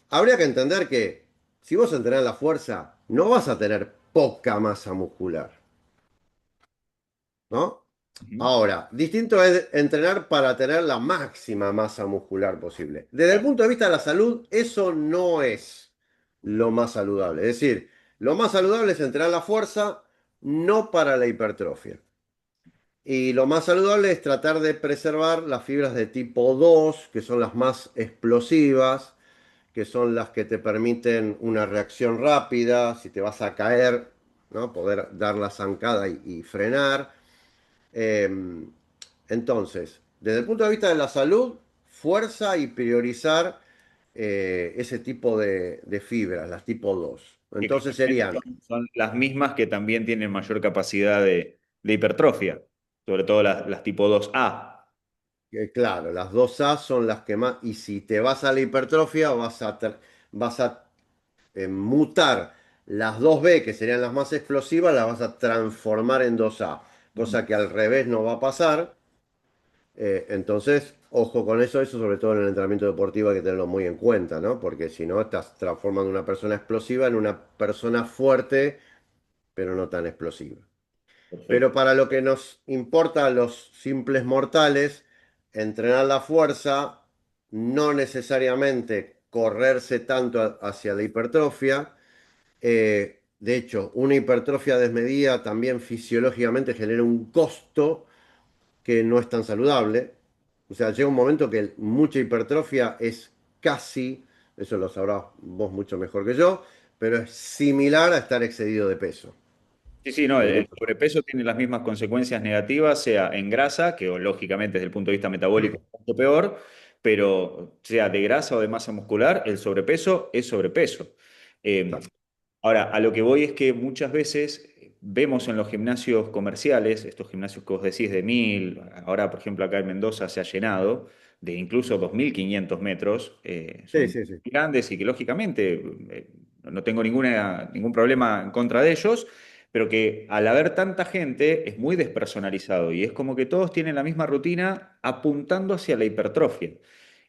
Habría que entender que si vos entrenás la fuerza, no vas a tener poca masa muscular, ¿no? Ujú. Ahora, distinto es entrenar para tener la máxima masa muscular posible. Desde el punto de vista de la salud, eso no es lo más saludable. Es decir, lo más saludable es entrenar la fuerza, no para la hipertrofia. Y lo más saludable es tratar de preservar las fibras de tipo 2, que son las más explosivas, que son las que te permiten una reacción rápida, si te vas a caer, ¿no? Poder dar la zancada y frenar. Eh, entonces, desde el punto de vista de la salud, fuerza y priorizar ese tipo de fibras, las tipo 2. Que Entonces generalmente serían, son las mismas que también tienen mayor capacidad de hipertrofia, sobre todo las tipo 2A. claro, las 2A son las que más, y si te vas a la hipertrofia, vas a mutar las 2B, que serían las más explosivas, las vas a transformar en 2A, cosa que al revés no va a pasar. Entonces, ojo con eso sobre todo en el entrenamiento deportivo hay que tenerlo muy en cuenta, ¿no? Porque si no, estás transformando una persona explosiva en una persona fuerte, pero no tan explosiva. Perfecto. Pero para lo que nos importa a los simples mortales, entrenar la fuerza, no necesariamente correrse tanto hacia la hipertrofia. De hecho, una hipertrofia desmedida también fisiológicamente genera un costo que no es tan saludable. O sea, llega un momento que mucha hipertrofia es casi, eso lo sabrás vos mucho mejor que yo, pero es similar a estar excedido de peso. Sí, sí, no, Desde el el punto de sobrepeso tiene las mismas consecuencias negativas, sea en grasa, que lógicamente desde el punto de vista metabólico vista. es mucho peor, pero sea de grasa o de masa muscular, el sobrepeso es sobrepeso. Eh, Exacto. Ahora, a lo que voy es que muchas veces vemos en los gimnasios comerciales, estos gimnasios que vos decís de 1000, ahora por ejemplo acá en Mendoza se ha llenado, de incluso 2500 metros, Sí, son sí, sí. grandes y que lógicamente no tengo ningún problema en contra de ellos, pero que al haber tanta gente es muy despersonalizado y es como que todos tienen la misma rutina apuntando hacia la hipertrofia.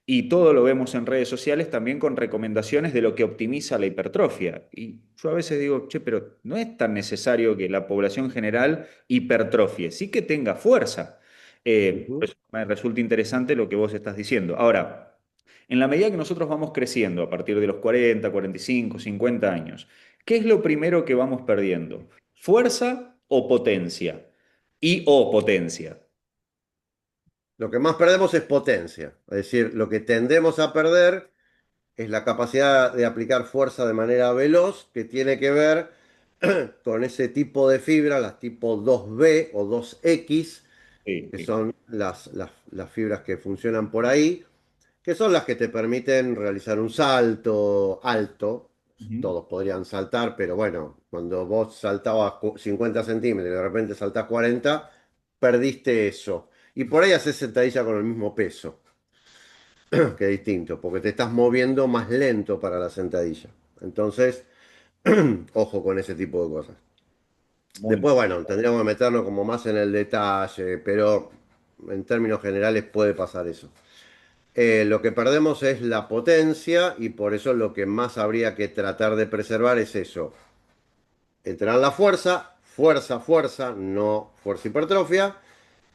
Y todo lo vemos en redes sociales también con recomendaciones de lo que optimiza la hipertrofia. Y yo a veces digo, che, pero no es tan necesario que la población general hipertrofie, sí que tenga fuerza. Por Ujú. eso me resulta interesante lo que vos estás diciendo. Ahora, en la medida que nosotros vamos creciendo, a partir de los 40, 45, 50 años, ¿qué es lo primero que vamos perdiendo? ¿Fuerza o potencia? Y o potencia. Lo que más perdemos es potencia. Es decir, lo que tendemos a perder es la capacidad de aplicar fuerza de manera veloz, que tiene que ver. con ese tipo de fibra, las tipo 2B o 2X, Sí, que sí. son las fibras que funcionan por ahí, que son las que te permiten realizar un salto alto. Ujú. Todos podrían saltar, pero bueno, cuando vos saltabas 50 centímetros y de repente saltás 40, perdiste eso. Y por ahí haces sentadilla con el mismo peso, que es distinto, porque te estás moviendo más lento para la sentadilla. Entonces, ojo con ese tipo de cosas. Muy Después, bueno, tendríamos que meternos como más en el detalle, pero en términos generales puede pasar eso. Lo que perdemos es la potencia y por eso lo que más habría que tratar de preservar es eso. Entrenar la fuerza, fuerza, fuerza, no fuerza hipertrofia,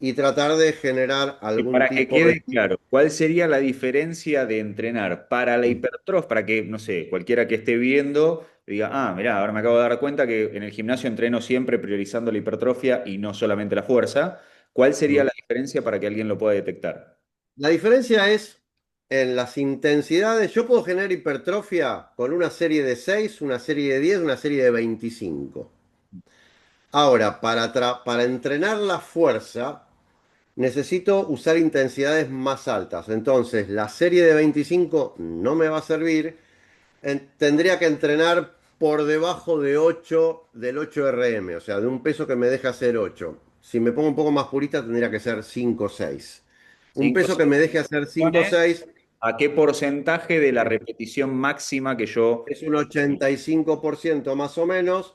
y tratar de generar Y algún para que tipo de... quede claro, ¿cuál sería la diferencia de entrenar para la hipertrofia, para que, no sé, cualquiera que esté viendo diga, ah, mirá, ahora me acabo de dar cuenta que en el gimnasio entreno siempre priorizando la hipertrofia y no solamente la fuerza? ¿Cuál sería la diferencia para que alguien lo pueda detectar? La diferencia es en las intensidades. Yo puedo generar hipertrofia con una serie de 6, una serie de 10, una serie de 25. Ahora, para entrenar la fuerza, necesito usar intensidades más altas. Entonces, la serie de 25 no me va a servir. Tendría que entrenar por debajo de 8 del 8 RM, o sea, de un peso que me deja hacer 8. Si me pongo un poco más purista, tendría que ser 5 o 6. Un Cinco peso que me deje hacer 5 o repeticiones, 6 ¿a qué porcentaje de la repetición máxima que yo... es un 85% más o menos.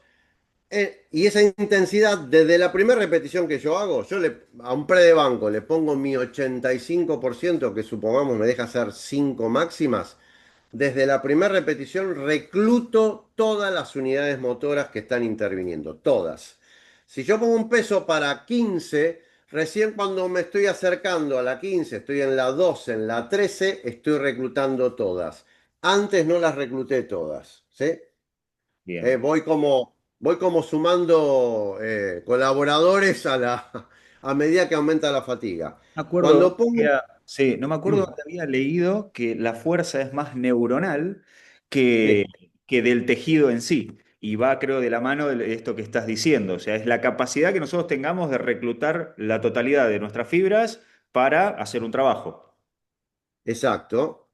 Y esa intensidad, desde la primera repetición que yo hago, a un pre de banco le pongo mi 85%, que supongamos me deja hacer 5 máximas. Desde la primera repetición recluto todas las unidades motoras que están interviniendo, todas. Si yo pongo un peso para 15, recién cuando me estoy acercando a la 15, estoy en la 12, en la 13, estoy reclutando todas. Antes no las recluté todas, ¿sí? Bien. Voy como sumando colaboradores a medida que aumenta la fatiga. Me acuerdo, Cuando pongo... sí, no me acuerdo dónde había leído que la fuerza es más neuronal que, Sí, que del tejido en sí. Y va, creo, de la mano de esto que estás diciendo. O sea, es la capacidad que nosotros tengamos de reclutar la totalidad de nuestras fibras para hacer un trabajo. exacto.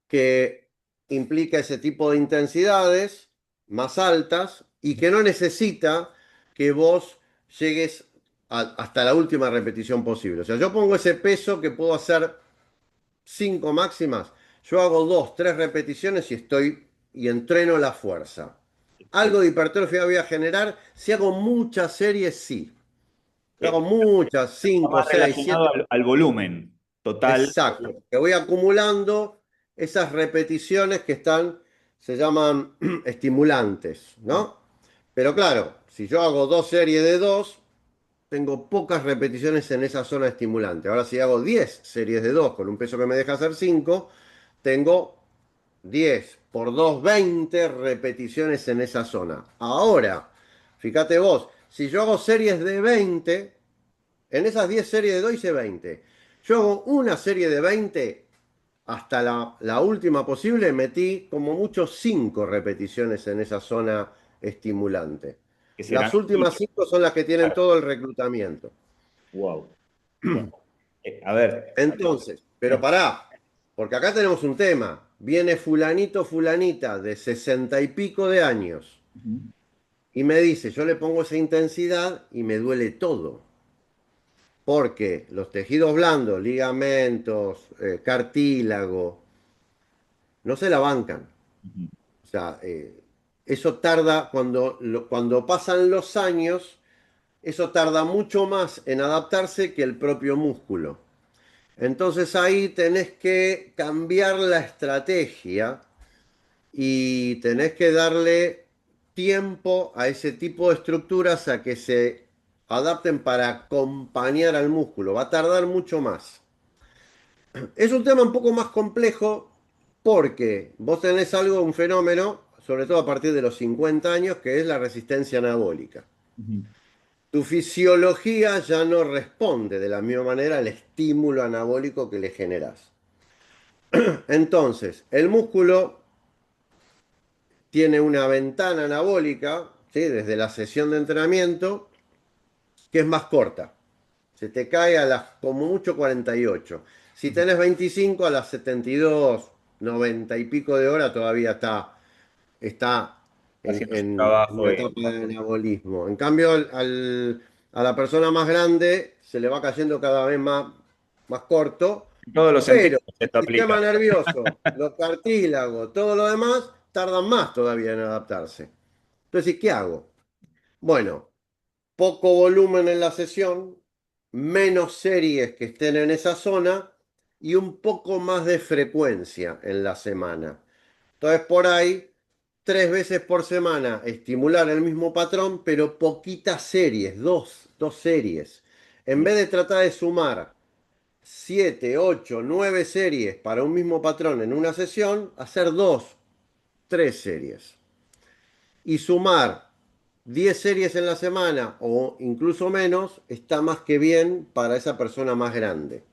Que implica ese tipo de intensidades más altas y que no necesita que vos llegues hasta la última repetición posible. O sea, yo pongo ese peso que puedo hacer 5 máximas, yo hago 2, 3 repeticiones y entreno la fuerza. Algo de hipertrofia voy a generar. Si hago muchas series, sí. Si hago Eh, muchas, Está 5, más 6, relacionado 7. al volumen total. Exacto, que voy acumulando esas repeticiones que se llaman estimulantes, ¿no? Pero claro, si yo hago 2 series de 2, tengo pocas repeticiones en esa zona estimulante. Ahora si hago 10 series de 2 con un peso que me deja hacer 5, tengo 10 por 2, 20 repeticiones en esa zona. Ahora, fíjate vos, si yo hago series de 20, en esas 10 series de 2 hice 20. Yo hago una serie de 20 hasta la última posible, metí como mucho 5 repeticiones en esa zona estimulante. Que serán Las últimas 5 son las que tienen todo el reclutamiento. wow. Wow. A ver, Entonces, pero pará, porque acá tenemos un tema. Viene fulanito, fulanita de 60 y pico de años ujú, y me dice, yo le pongo esa intensidad y me duele todo. Porque los tejidos blandos, ligamentos, cartílago, no se la bancan. ujú. O sea, eso tarda, cuando pasan los años, eso tarda mucho más en adaptarse que el propio músculo. Entonces ahí tenés que cambiar la estrategia y tenés que darle tiempo a ese tipo de estructuras a que se adapten para acompañar al músculo. Va a tardar mucho más. Es un tema un poco más complejo porque vos tenés algo, un fenómeno, sobre todo a partir de los 50 años, que es la resistencia anabólica. Ujú. Tu fisiología ya no responde de la misma manera al estímulo anabólico que le generás. Entonces, el músculo tiene una ventana anabólica, ¿sí? Desde la sesión de entrenamiento, que es más corta. Se te cae a las, como mucho, 48. Si tenés 25, a las 72, 90 y pico de hora todavía está haciendo su en trabajo. una etapa de anabolismo. En cambio, a la persona más grande se le va cayendo cada vez más corto, En todos los pero sentidos el esto aplica. sistema nervioso, los cartílagos, todo lo demás, tardan más todavía en adaptarse. Entonces, ¿qué hago? Bueno, poco volumen en la sesión, menos series que estén en esa zona y un poco más de frecuencia en la semana. Entonces, por ahí, 3 veces por semana, estimular el mismo patrón, pero poquitas series, dos series. En Bien. vez de tratar de sumar 7, 8, 9 series para un mismo patrón en una sesión, hacer 2, 3 series. Y sumar 10 series en la semana o incluso menos está más que bien para esa persona más grande.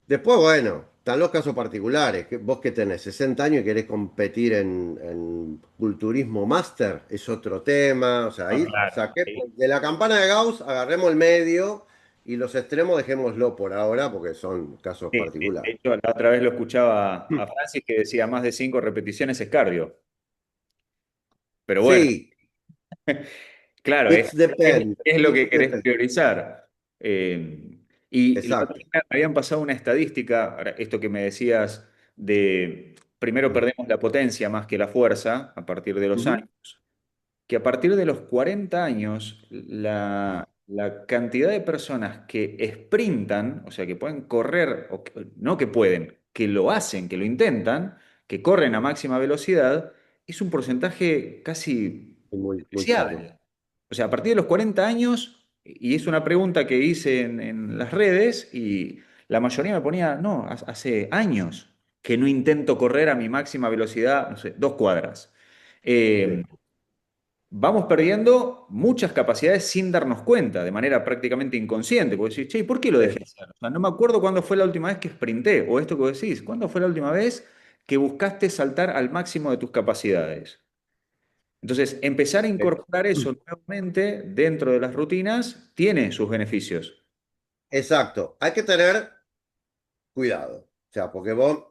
Después, bueno, están los casos particulares. Vos que tenés 60 años y querés competir en culturismo máster, es otro tema. O sea, No, ahí claro. saqué Sí. de la campana de Gauss, agarremos el medio y los extremos dejémoslo por ahora porque son casos Sí, sí. De particulares. hecho, la otra vez lo escuchaba a Francis que decía más de 5 repeticiones es cardio. Pero bueno, Sí, claro, it depends. es lo It que querés depends. priorizar. Y la otra Exacto. vez habían pasado una estadística, ahora, esto que me decías de primero Ujú, perdemos la potencia más que la fuerza a partir de los ujú. años, que a partir de los 40 años Ah, la cantidad de personas que sprintan, o sea, que pueden correr, no que pueden, que lo hacen, que lo intentan, que corren a máxima velocidad, es un porcentaje casi es muy, muy claro. despreciable. O sea, a partir de los 40 años, y es una pregunta que hice en las redes, y la mayoría me ponía, no, hace años que no intento correr a mi máxima velocidad, no sé, 2 cuadras. Sí, Eh, Vamos perdiendo muchas capacidades sin darnos cuenta, de manera prácticamente inconsciente. Porque decís, che, ¿por qué lo dejé sí. de hacer? O sea, no me acuerdo cuándo fue la última vez que sprinté, o esto que vos decís, ¿cuándo fue la última vez que buscaste saltar al máximo de tus capacidades? Entonces, empezar a Eh, incorporar eso nuevamente dentro de las rutinas tiene sus beneficios. Exacto. Hay que tener cuidado. O sea, porque vos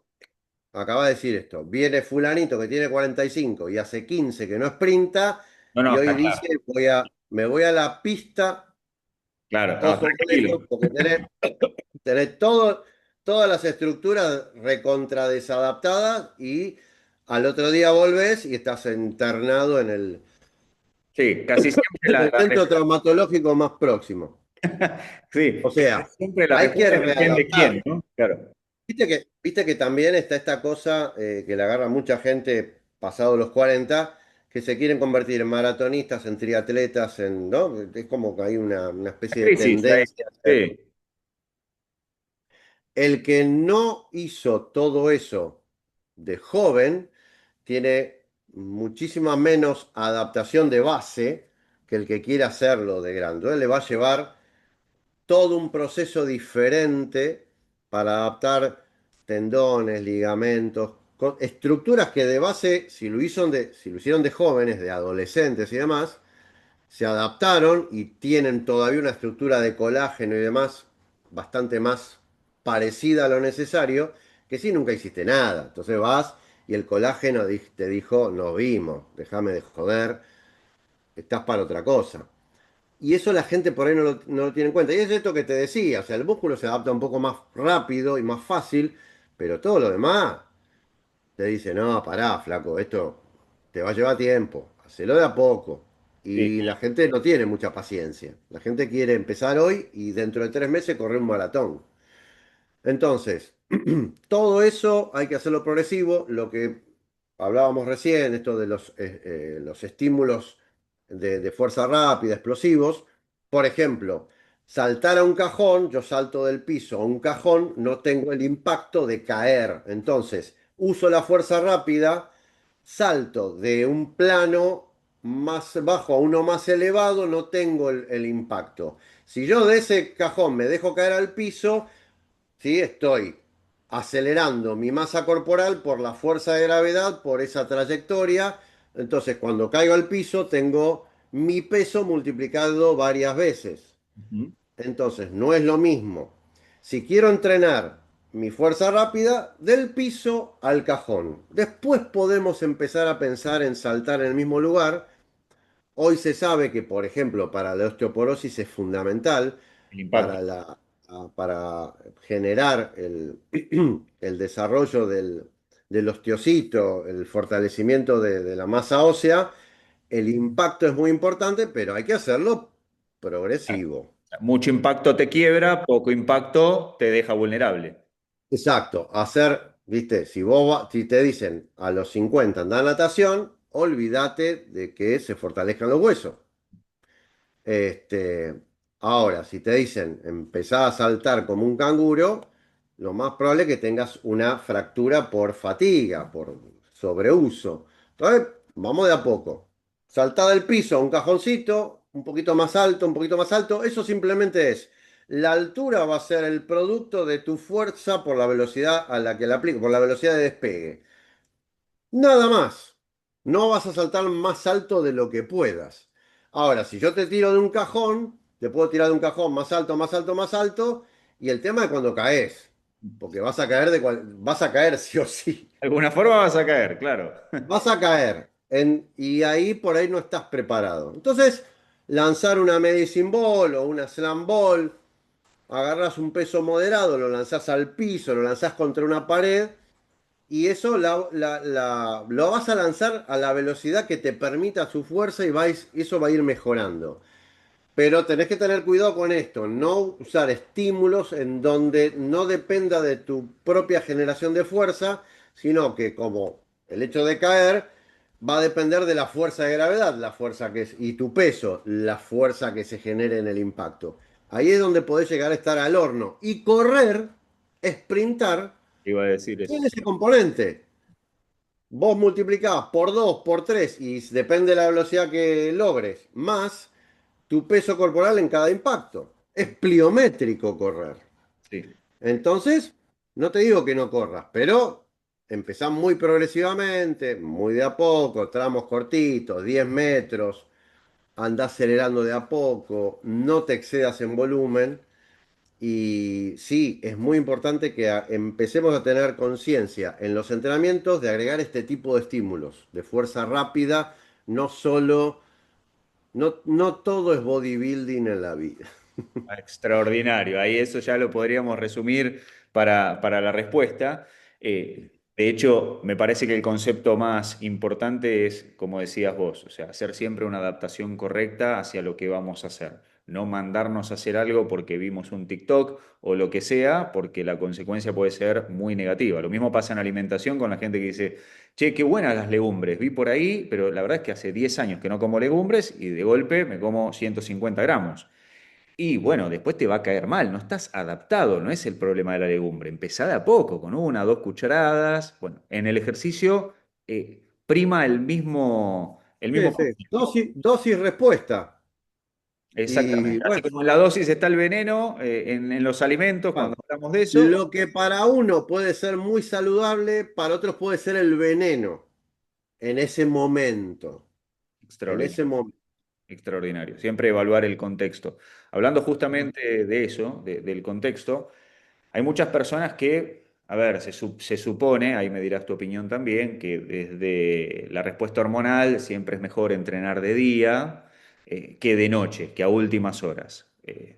acabas de decir esto. Viene fulanito que tiene 45 y hace 15 que no sprinta No, y no, hoy está dice, claro. me voy a la pista. Claro, estaba Ojo con tranquilo. eso, porque tenés todas las estructuras recontra desadaptadas y al otro día volvés y estás internado Sí, casi siempre en el centro traumatológico más próximo. O sí, casi sea, siempre la hay que respuesta depende de readaptar. quién, ¿no? Claro. Viste que también está esta cosa que le agarra mucha gente pasado los 40 que se quieren convertir en maratonistas, en triatletas, ¿no? Es como que hay una La especie de crisis ahí. tendencia a hacerlo. Sí, El que no hizo todo eso de joven tiene muchísima menos adaptación de base que el que quiere hacerlo de grande. Entonces le va a llevar todo un proceso diferente para adaptar tendones, ligamentos, estructuras que de base, si lo hicieron de jóvenes, de adolescentes y demás, se adaptaron y tienen todavía una estructura de colágeno y demás bastante más parecida a lo necesario, que si nunca hiciste nada. Entonces vas y el colágeno te dijo, nos vimos, déjame de joder, estás para otra cosa. Y eso la gente por ahí no lo tiene en cuenta. Y es esto que te decía, o sea, el músculo se adapta un poco más rápido y más fácil, pero todo lo demás te dice, no, pará, flaco, esto te va a llevar tiempo, hacelo de a poco. sí. Y la gente no tiene mucha paciencia. La gente quiere empezar hoy y dentro de 3 meses correr un maratón. Entonces, todo eso hay que hacerlo progresivo. Lo que hablábamos recién, esto de los estímulos de fuerza rápida, explosivos. Por ejemplo, saltar a un cajón, yo salto del piso a un cajón, no tengo el impacto de caer. Entonces, uso la fuerza rápida, salto de un plano más bajo a uno más elevado, no tengo el impacto. Si yo de ese cajón me dejo caer al piso, ¿sí? Estoy acelerando mi masa corporal por la fuerza de gravedad, por esa trayectoria. Entonces, cuando caigo al piso, tengo mi peso multiplicado varias veces. Ujú. Entonces, no es lo mismo. Si quiero entrenar mi fuerza rápida, del piso al cajón. Después podemos empezar a pensar en saltar en el mismo lugar. Hoy se sabe que, por ejemplo, para la osteoporosis es fundamental El impacto. para para generar el desarrollo del osteocito, el fortalecimiento de la masa ósea. El impacto es muy importante, pero hay que hacerlo progresivo. Mucho impacto te quiebra, poco impacto te deja vulnerable. Exacto, hacer, viste, si te dicen a los 50 anda a natación, olvídate de que se fortalezcan los huesos. Este, ahora, si te dicen empezá a saltar como un canguro, lo más probable es que tengas una fractura por fatiga, por sobreuso. Entonces, vamos de a poco. Saltá del piso a un cajoncito, un poquito más alto, un poquito más alto. Eso simplemente es. La altura va a ser el producto de tu fuerza por la velocidad a la que la aplico, por la velocidad de despegue. Nada más. No vas a saltar más alto de lo que puedas. Ahora, si yo te tiro de un cajón, te puedo tirar de un cajón más alto, más alto, más alto, y el tema es cuando caes, porque vas a caer sí o sí. De alguna forma vas a caer, claro. Vas a caer. Y ahí por ahí no estás preparado. Entonces, lanzar una medicine ball o una slam ball, agarras un peso moderado, lo lanzás al piso, lo lanzás contra una pared y eso lo vas a lanzar a la velocidad que te permita su fuerza y eso va a ir mejorando. Pero tenés que tener cuidado con esto, no usar estímulos en donde no dependa de tu propia generación de fuerza, sino que como el hecho de caer va a depender de la fuerza de gravedad, la fuerza que es, y tu peso, la fuerza que se genere en el impacto. Ahí es donde podés llegar a estar al horno. Y correr, sprintar, Iba a decir eso. tiene ese componente. Vos multiplicás por 2 por 3 y depende de la velocidad que logres, más tu peso corporal en cada impacto. Es pliométrico correr. Sí. Entonces, no te digo que no corras, pero empezás muy progresivamente, muy de a poco, tramos cortitos, 10 metros, andás acelerando de a poco, no te excedas en volumen. Y sí, es muy importante que empecemos a tener conciencia en los entrenamientos de agregar este tipo de estímulos, de fuerza rápida, no solo, no todo es bodybuilding en la vida. Extraordinario. Ahí eso ya lo podríamos resumir para la respuesta. De hecho, me parece que el concepto más importante es, como decías vos, o sea, hacer siempre una adaptación correcta hacia lo que vamos a hacer. No mandarnos a hacer algo porque vimos un TikTok o lo que sea, porque la consecuencia puede ser muy negativa. Lo mismo pasa en alimentación con la gente que dice, che, qué buenas las legumbres, vi por ahí, pero la verdad es que hace 10 años que no como legumbres y de golpe me como 150 gramos. Y bueno, después te va a caer mal, no estás adaptado, no es el problema de la legumbre. Empezá de a poco, con una, dos cucharadas. Bueno, en el ejercicio prima el Sí, mismo sí. concepto. Dosis respuesta. Y Exactamente. Así bueno, como en la dosis está el veneno, en los alimentos, cuando claro, hablamos de eso, lo que para uno puede ser muy saludable, para otros puede ser el veneno en ese momento. En ese extraordinario. momento. Extraordinario. Siempre evaluar el contexto. Hablando justamente de eso, del contexto. Hay muchas personas que, a ver, se supone, ahí me dirás tu opinión también, que desde la respuesta hormonal siempre es mejor entrenar de día que de noche, que a últimas horas.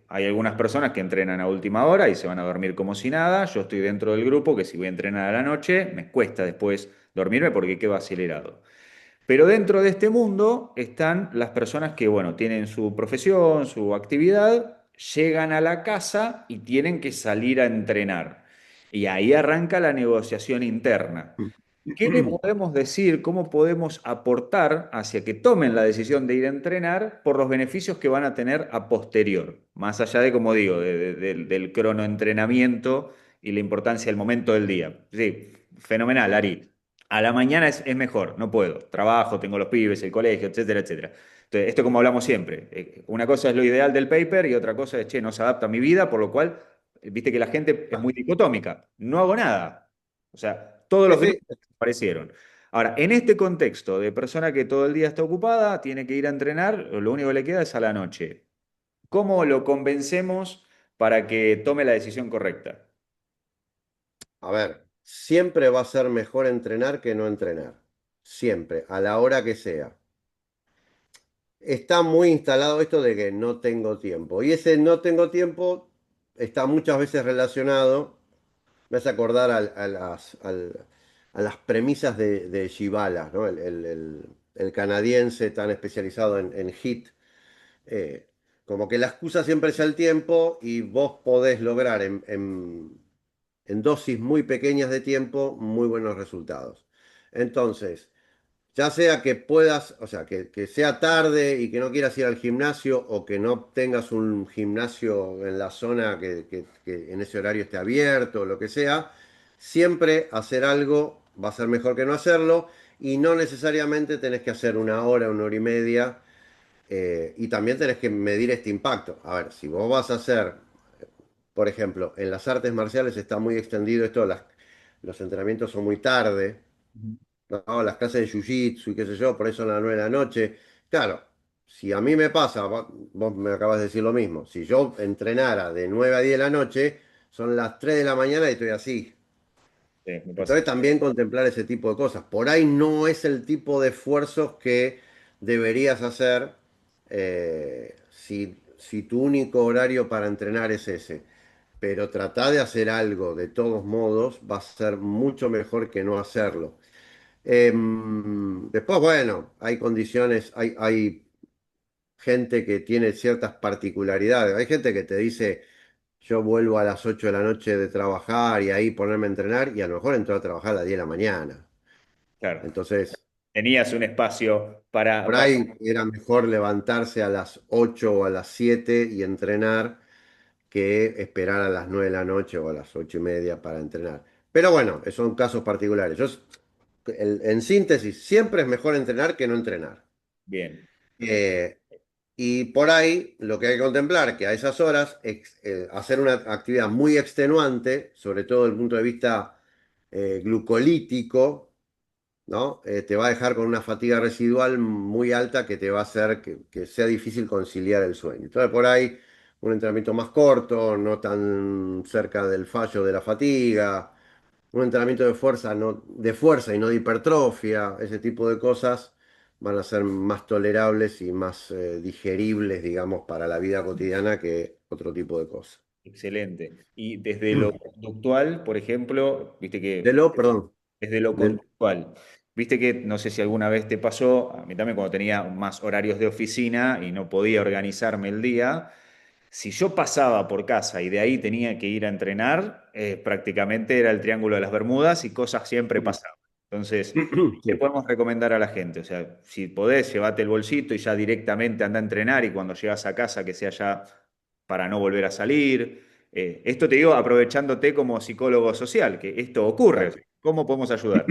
Hay algunas personas que entrenan a última hora y se van a dormir como si nada. Yo estoy dentro del grupo que si voy a entrenar a la noche, me cuesta después dormirme porque quedo acelerado. Pero dentro de este mundo están las personas que, bueno, tienen su profesión, su actividad, llegan a la casa y tienen que salir a entrenar. Y ahí arranca la negociación interna. ¿Qué le podemos decir? ¿Cómo podemos aportar hacia que tomen la decisión de ir a entrenar por los beneficios que van a tener a posterior? Más allá de, como digo, del cronoentrenamiento y la importancia del momento del día. Sí, fenomenal, Ari. A la mañana es mejor, no puedo. Trabajo, tengo los pibes, el colegio, etcétera, etcétera. Entonces, esto como hablamos siempre. Una cosa es lo ideal del paper y otra cosa es, che, no se adapta a mi vida, por lo cual, viste que la gente es muy dicotómica. No hago nada. O sea, todos Sí, los grises sí. aparecieron. Ahora, en este contexto de persona que todo el día está ocupada, tiene que ir a entrenar, lo único que le queda es a la noche. ¿Cómo lo convencemos para que tome la decisión correcta? A ver, siempre va a ser mejor entrenar que no entrenar. Siempre, a la hora que sea. Está muy instalado esto de que no tengo tiempo. Y ese no tengo tiempo está muchas veces relacionado, me hace acordar a las premisas de Shibala, ¿no? El canadiense tan especializado en HIIT. Eh, Como que la excusa siempre es el tiempo y vos podés lograr en dosis muy pequeñas de tiempo muy buenos resultados. Entonces, ya sea que puedas, o sea, que sea tarde y que no quieras ir al gimnasio o que no tengas un gimnasio en la zona que en ese horario esté abierto o lo que sea, siempre hacer algo va a ser mejor que no hacerlo y no necesariamente tenés que hacer una hora y media, y también tenés que medir este impacto. A ver, si vos vas a hacer, por ejemplo, en las artes marciales está muy extendido esto, los entrenamientos son muy tarde. Ujú. No, las clases de jiu-jitsu y qué sé yo, por eso a las 9 de la noche. Claro, si a mí me pasa, vos me acabas de decir lo mismo, si yo entrenara de 9 a 10 de la noche, son las 3 de la mañana y estoy así. Sí, me pasa. Entonces también contemplar ese tipo de cosas. Por ahí no es el tipo de esfuerzos que deberías hacer, si tu único horario para entrenar es ese. Pero tratar de hacer algo de todos modos va a ser mucho mejor que no hacerlo. Después, bueno, hay condiciones, hay gente que tiene ciertas particularidades. Hay gente que te dice, yo vuelvo a las 8 de la noche de trabajar y ahí ponerme a entrenar y a lo mejor entro a trabajar a las 10 de la mañana. Claro. Entonces, Tenías un espacio por para... ahí era mejor levantarse a las 8 o a las 7 y entrenar que esperar a las 9 de la noche o a las 8 y media para entrenar. Pero bueno, son casos particulares. En síntesis, siempre es mejor entrenar que no entrenar. Bien. Eh, y por ahí lo que hay que contemplar, que a esas horas hacer una actividad muy extenuante, sobre todo desde el punto de vista glucolítico, ¿no? Te va a dejar con una fatiga residual muy alta que te va a hacer que sea difícil conciliar el sueño. Entonces por ahí un entrenamiento más corto, no tan cerca del fallo de la fatiga, un entrenamiento de fuerza y no de hipertrofia, ese tipo de cosas van a ser más tolerables y más digeribles, digamos, para la vida cotidiana que otro tipo de cosas. Excelente. Y desde lo conductual, por ejemplo, viste que Perdón, desde lo del, conductual, viste que no sé si alguna vez te pasó, a mí también cuando tenía más horarios de oficina y no podía organizarme el día, si yo pasaba por casa y de ahí tenía que ir a entrenar, prácticamente era el Triángulo de las Bermudas y cosas siempre pasaban. Entonces, ¿qué sí. podemos recomendar a la gente? O sea, si podés, llevate el bolsito y ya directamente anda a entrenar y cuando llegas a casa que sea ya para no volver a salir. Esto te digo aprovechándote como psicólogo social, que esto ocurre. O Claro. sea, ¿cómo podemos ayudar?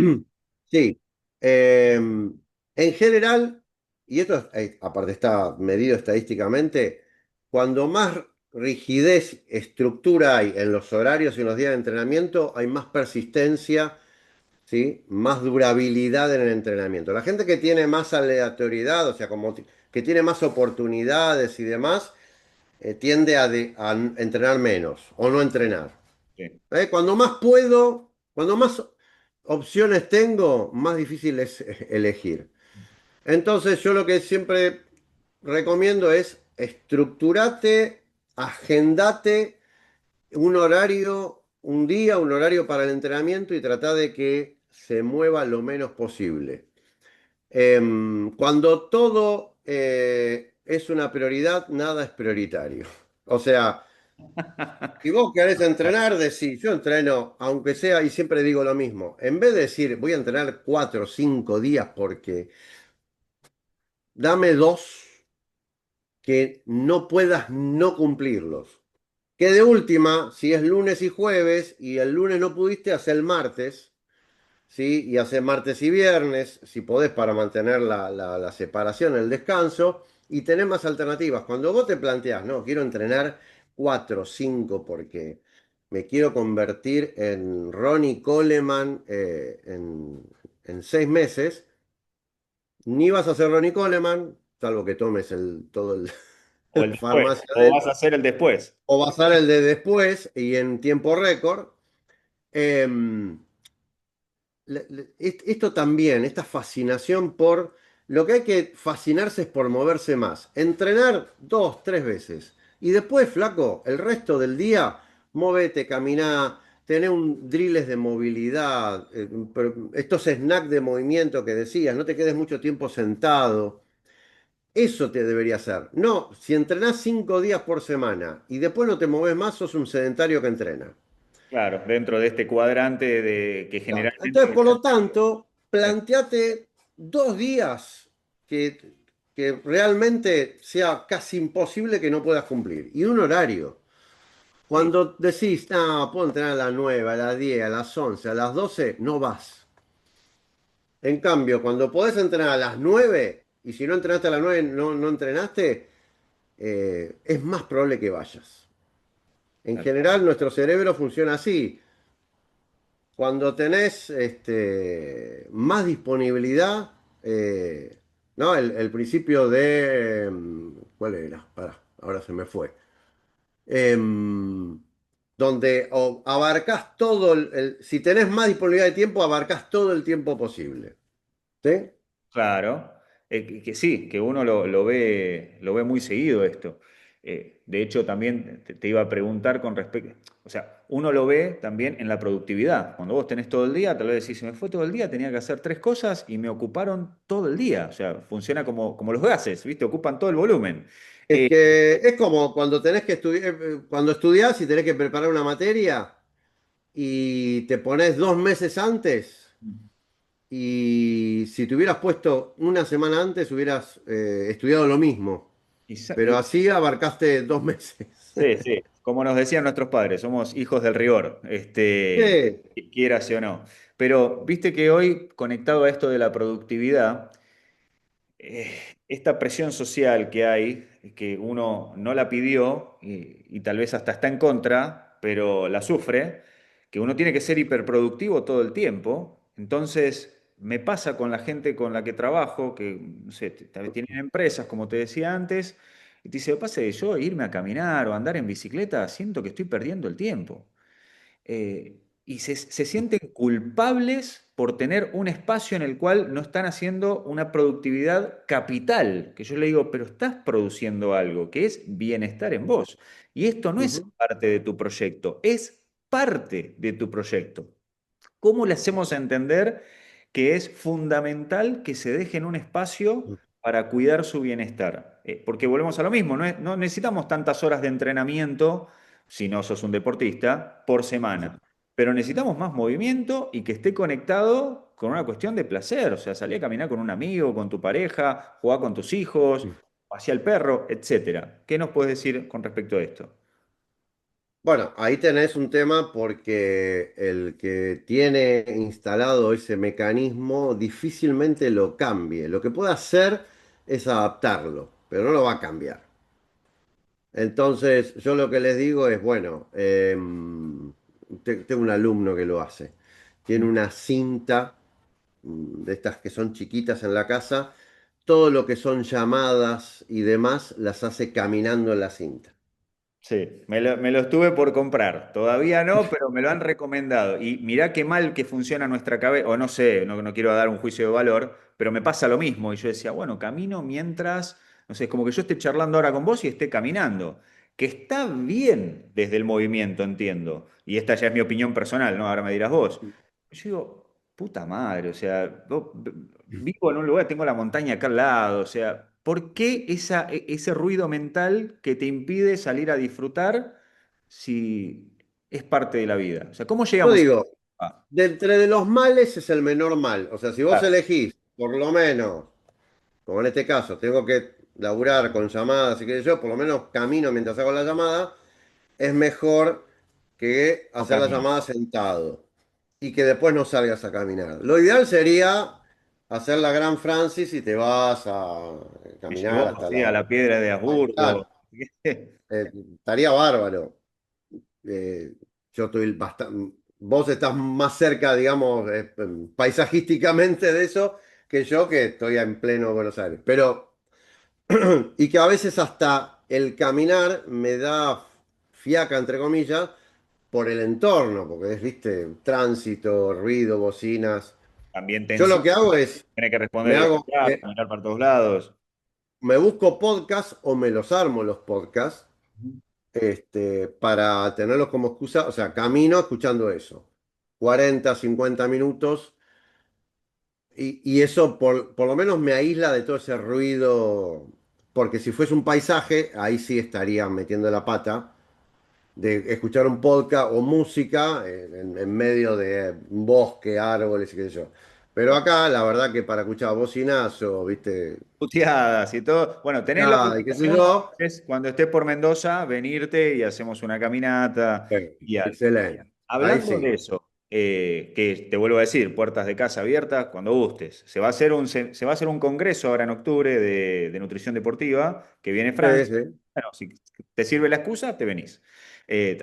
Sí, en general, y esto aparte está medido estadísticamente, cuando más rigidez, estructura hay en los horarios y en los días de entrenamiento, hay más persistencia, ¿sí? Más durabilidad en el entrenamiento. La gente que tiene más aleatoriedad, o sea, que tiene más oportunidades y demás, tiende a entrenar menos o no entrenar. Sí. Cuando más puedo, cuando más opciones tengo, más difícil es elegir. Entonces yo lo que siempre recomiendo es estructurate, agendate un horario, un día, un horario para el entrenamiento y trata de que se mueva lo menos posible. Cuando todo es una prioridad, nada es prioritario. O sea, si vos querés entrenar, decís, yo entreno, aunque sea, y siempre digo lo mismo, en vez de decir voy a entrenar 4 o 5 días porque dame dos que no puedas no cumplirlos. Que de última, si es lunes y jueves y el lunes no pudiste, hacer el martes, ¿sí? Y hacer martes y viernes, si podés, para mantener la separación, el descanso, y tener más alternativas. Cuando vos te planteás, no, quiero entrenar 4 o 5 porque me quiero convertir en Ronnie Coleman, en 6 meses, ni vas a ser Ronnie Coleman, salvo que tomes todo el O el después, farmacia de o vas él, a hacer el después. o vas a ser el de después y en tiempo récord. Em, Esto también, esta fascinación por... Lo que hay que fascinarse es por moverse más. Entrenar 2, 3 veces. Y después, flaco, el resto del día, movete, caminá, tener un drills de movilidad, estos snacks de movimiento que decías, no te quedes mucho tiempo sentado. Eso te debería hacer. No, si entrenás 5 días por semana y después no te moves más, sos un sedentario que entrena. Claro, dentro de este cuadrante que Claro. generalmente... Entonces, por lo tanto, planteate 2 días que, que realmente sea casi imposible que no puedas cumplir. Y un horario. Sí, Cuando decís, no, puedo entrenar a las 9, a las 10, a las 11, a las 12, no vas. En cambio, cuando podés entrenar a las 9, y si no entrenaste a las 9, no entrenaste, es más probable que vayas. En tal cual. general, nuestro cerebro funciona así. Cuando tenés más disponibilidad, ¿no? El principio de... ¿cuál era? Pará, ahora se me fue. Em, Donde abarcás todo si tenés más disponibilidad de tiempo, abarcás todo el tiempo posible. ¿Sí? Claro, que sí, que uno lo ve muy seguido esto. De hecho, también te iba a preguntar con respecto, o sea, uno lo ve también en la productividad. Cuando vos tenés todo el día, tal vez decís, se me fue todo el día, tenía que hacer tres cosas y me ocuparon todo el día. O sea, funciona como los gases, ¿viste? Ocupan todo el volumen. Es que es como cuando tenés que estudiar, cuando estudiás y tenés que preparar una materia y te pones 2 meses antes. Y si te hubieras puesto una semana antes, hubieras estudiado lo mismo. Y, Pero así abarcaste 2 meses. sí, sí, como nos decían nuestros padres, somos hijos del rigor, Sí. quieras o no. Pero viste que hoy, conectado a esto de la productividad, eh, esta presión social que hay, que uno no la pidió y tal vez hasta está en contra, pero la sufre, que uno tiene que ser hiperproductivo todo el tiempo. Entonces, me pasa con la gente con la que trabajo, que no sé, tal vez tienen empresas, como te decía antes, y te dice, pasa de yo irme a caminar o andar en bicicleta, siento que estoy perdiendo el tiempo y se sienten culpables por tener un espacio en el cual no están haciendo una productividad capital, que yo le digo, pero estás produciendo algo que es bienestar en vos. Y esto no es Ujú. parte de tu proyecto, es parte de tu proyecto. ¿Cómo le hacemos entender que es fundamental que se dejen un espacio para cuidar su bienestar? Porque volvemos a lo mismo, no necesitamos tantas horas de entrenamiento, si no sos un deportista, por semana, pero necesitamos más movimiento y que esté conectado con una cuestión de placer, o sea, salir a caminar con un amigo, con tu pareja, jugar con tus hijos, hacia el perro, etcétera. ¿Qué nos puedes decir con respecto a esto? Bueno, ahí tenés un tema porque el que tiene instalado ese mecanismo difícilmente lo cambie. Lo que puede hacer es adaptarlo, pero no lo va a cambiar. Entonces, yo lo que les digo es, bueno, tengo un alumno que lo hace. Tiene Mm. una cinta de estas que son chiquitas en la casa. Todo lo que son llamadas y demás las hace caminando en la cinta. Sí, me lo estuve por comprar. Todavía no, pero me lo han recomendado. Y mirá qué mal que funciona nuestra cabeza, o no sé, no quiero dar un juicio de valor, pero me pasa lo mismo. Y yo decía, bueno, camino mientras, no sé, es como que yo esté charlando ahora con vos y esté caminando. Que está bien desde el movimiento, entiendo. Y esta ya es mi opinión personal, ¿no? Ahora me dirás vos. Yo digo, puta madre, o sea, vivo en un lugar, tengo la montaña acá al lado, o sea, ¿por qué ese ruido mental que te impide salir a disfrutar si es parte de la vida? O sea, ¿cómo Yo llegamos digo, a... de entre de los males es el menor mal. O sea, si vos Claro, elegís, por lo menos, como en este caso, tengo que laburar con llamadas y qué sé yo, por lo menos camino mientras hago la llamada, es mejor que no hacer la camino. llamada sentado y que después no salgas a caminar. Lo ideal sería hacer la Gran Francis y te vas a Me caminar llevó hasta así a la... la piedra de Claro, Habsburgo. estaría bárbaro. Eh, yo estoy bastante. vos estás más cerca, digamos, paisajísticamente de eso que yo, que estoy en pleno Buenos Aires. Pero, y que a veces hasta el caminar me da fiaca, entre comillas, por el entorno, porque es, viste, tránsito, ruido, bocinas. También Yo lo tensión, que hago es, tiene que me responder el hago, WhatsApp, mirar para todos lados. me busco podcast o me los armo los podcasts, para tenerlos como excusa, o sea, camino escuchando eso. 40, 50 minutos. Y eso por lo menos me aísla de todo ese ruido, porque si fuese un paisaje, ahí sí estaría metiendo la pata de escuchar un podcast o música en medio de un bosque, árboles y qué sé yo. Pero acá, la verdad que para escuchar bocinazo, viste, Puteadas y todo. Bueno, tenés la nada, y qué sé obligación, yo. es cuando estés por Mendoza, venirte y hacemos una caminata y algo. Excelente. Ahí Hablando de sí. eso, que te vuelvo a decir, puertas de casa abiertas cuando gustes. Se va a hacer un congreso ahora en octubre de nutrición deportiva que viene Sí, Francia. sí. Bueno, si te sirve la excusa, te venís.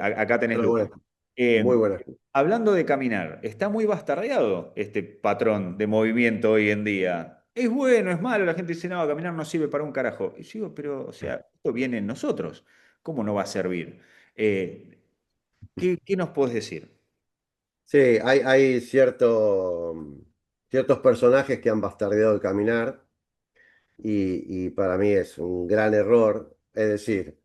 Acá tenés Una lugar. buena, muy Eh, buena. Hablando de caminar, está muy bastardeado este patrón de movimiento hoy en día. Es bueno, es malo, la gente dice, no, caminar no sirve para un carajo. Y yo digo, pero, o sea, esto viene en nosotros. ¿Cómo no va a servir? Eh, ¿qué nos puedes decir? Sí, hay ciertos personajes que han bastardeado el caminar y para mí es un gran error. Es decir,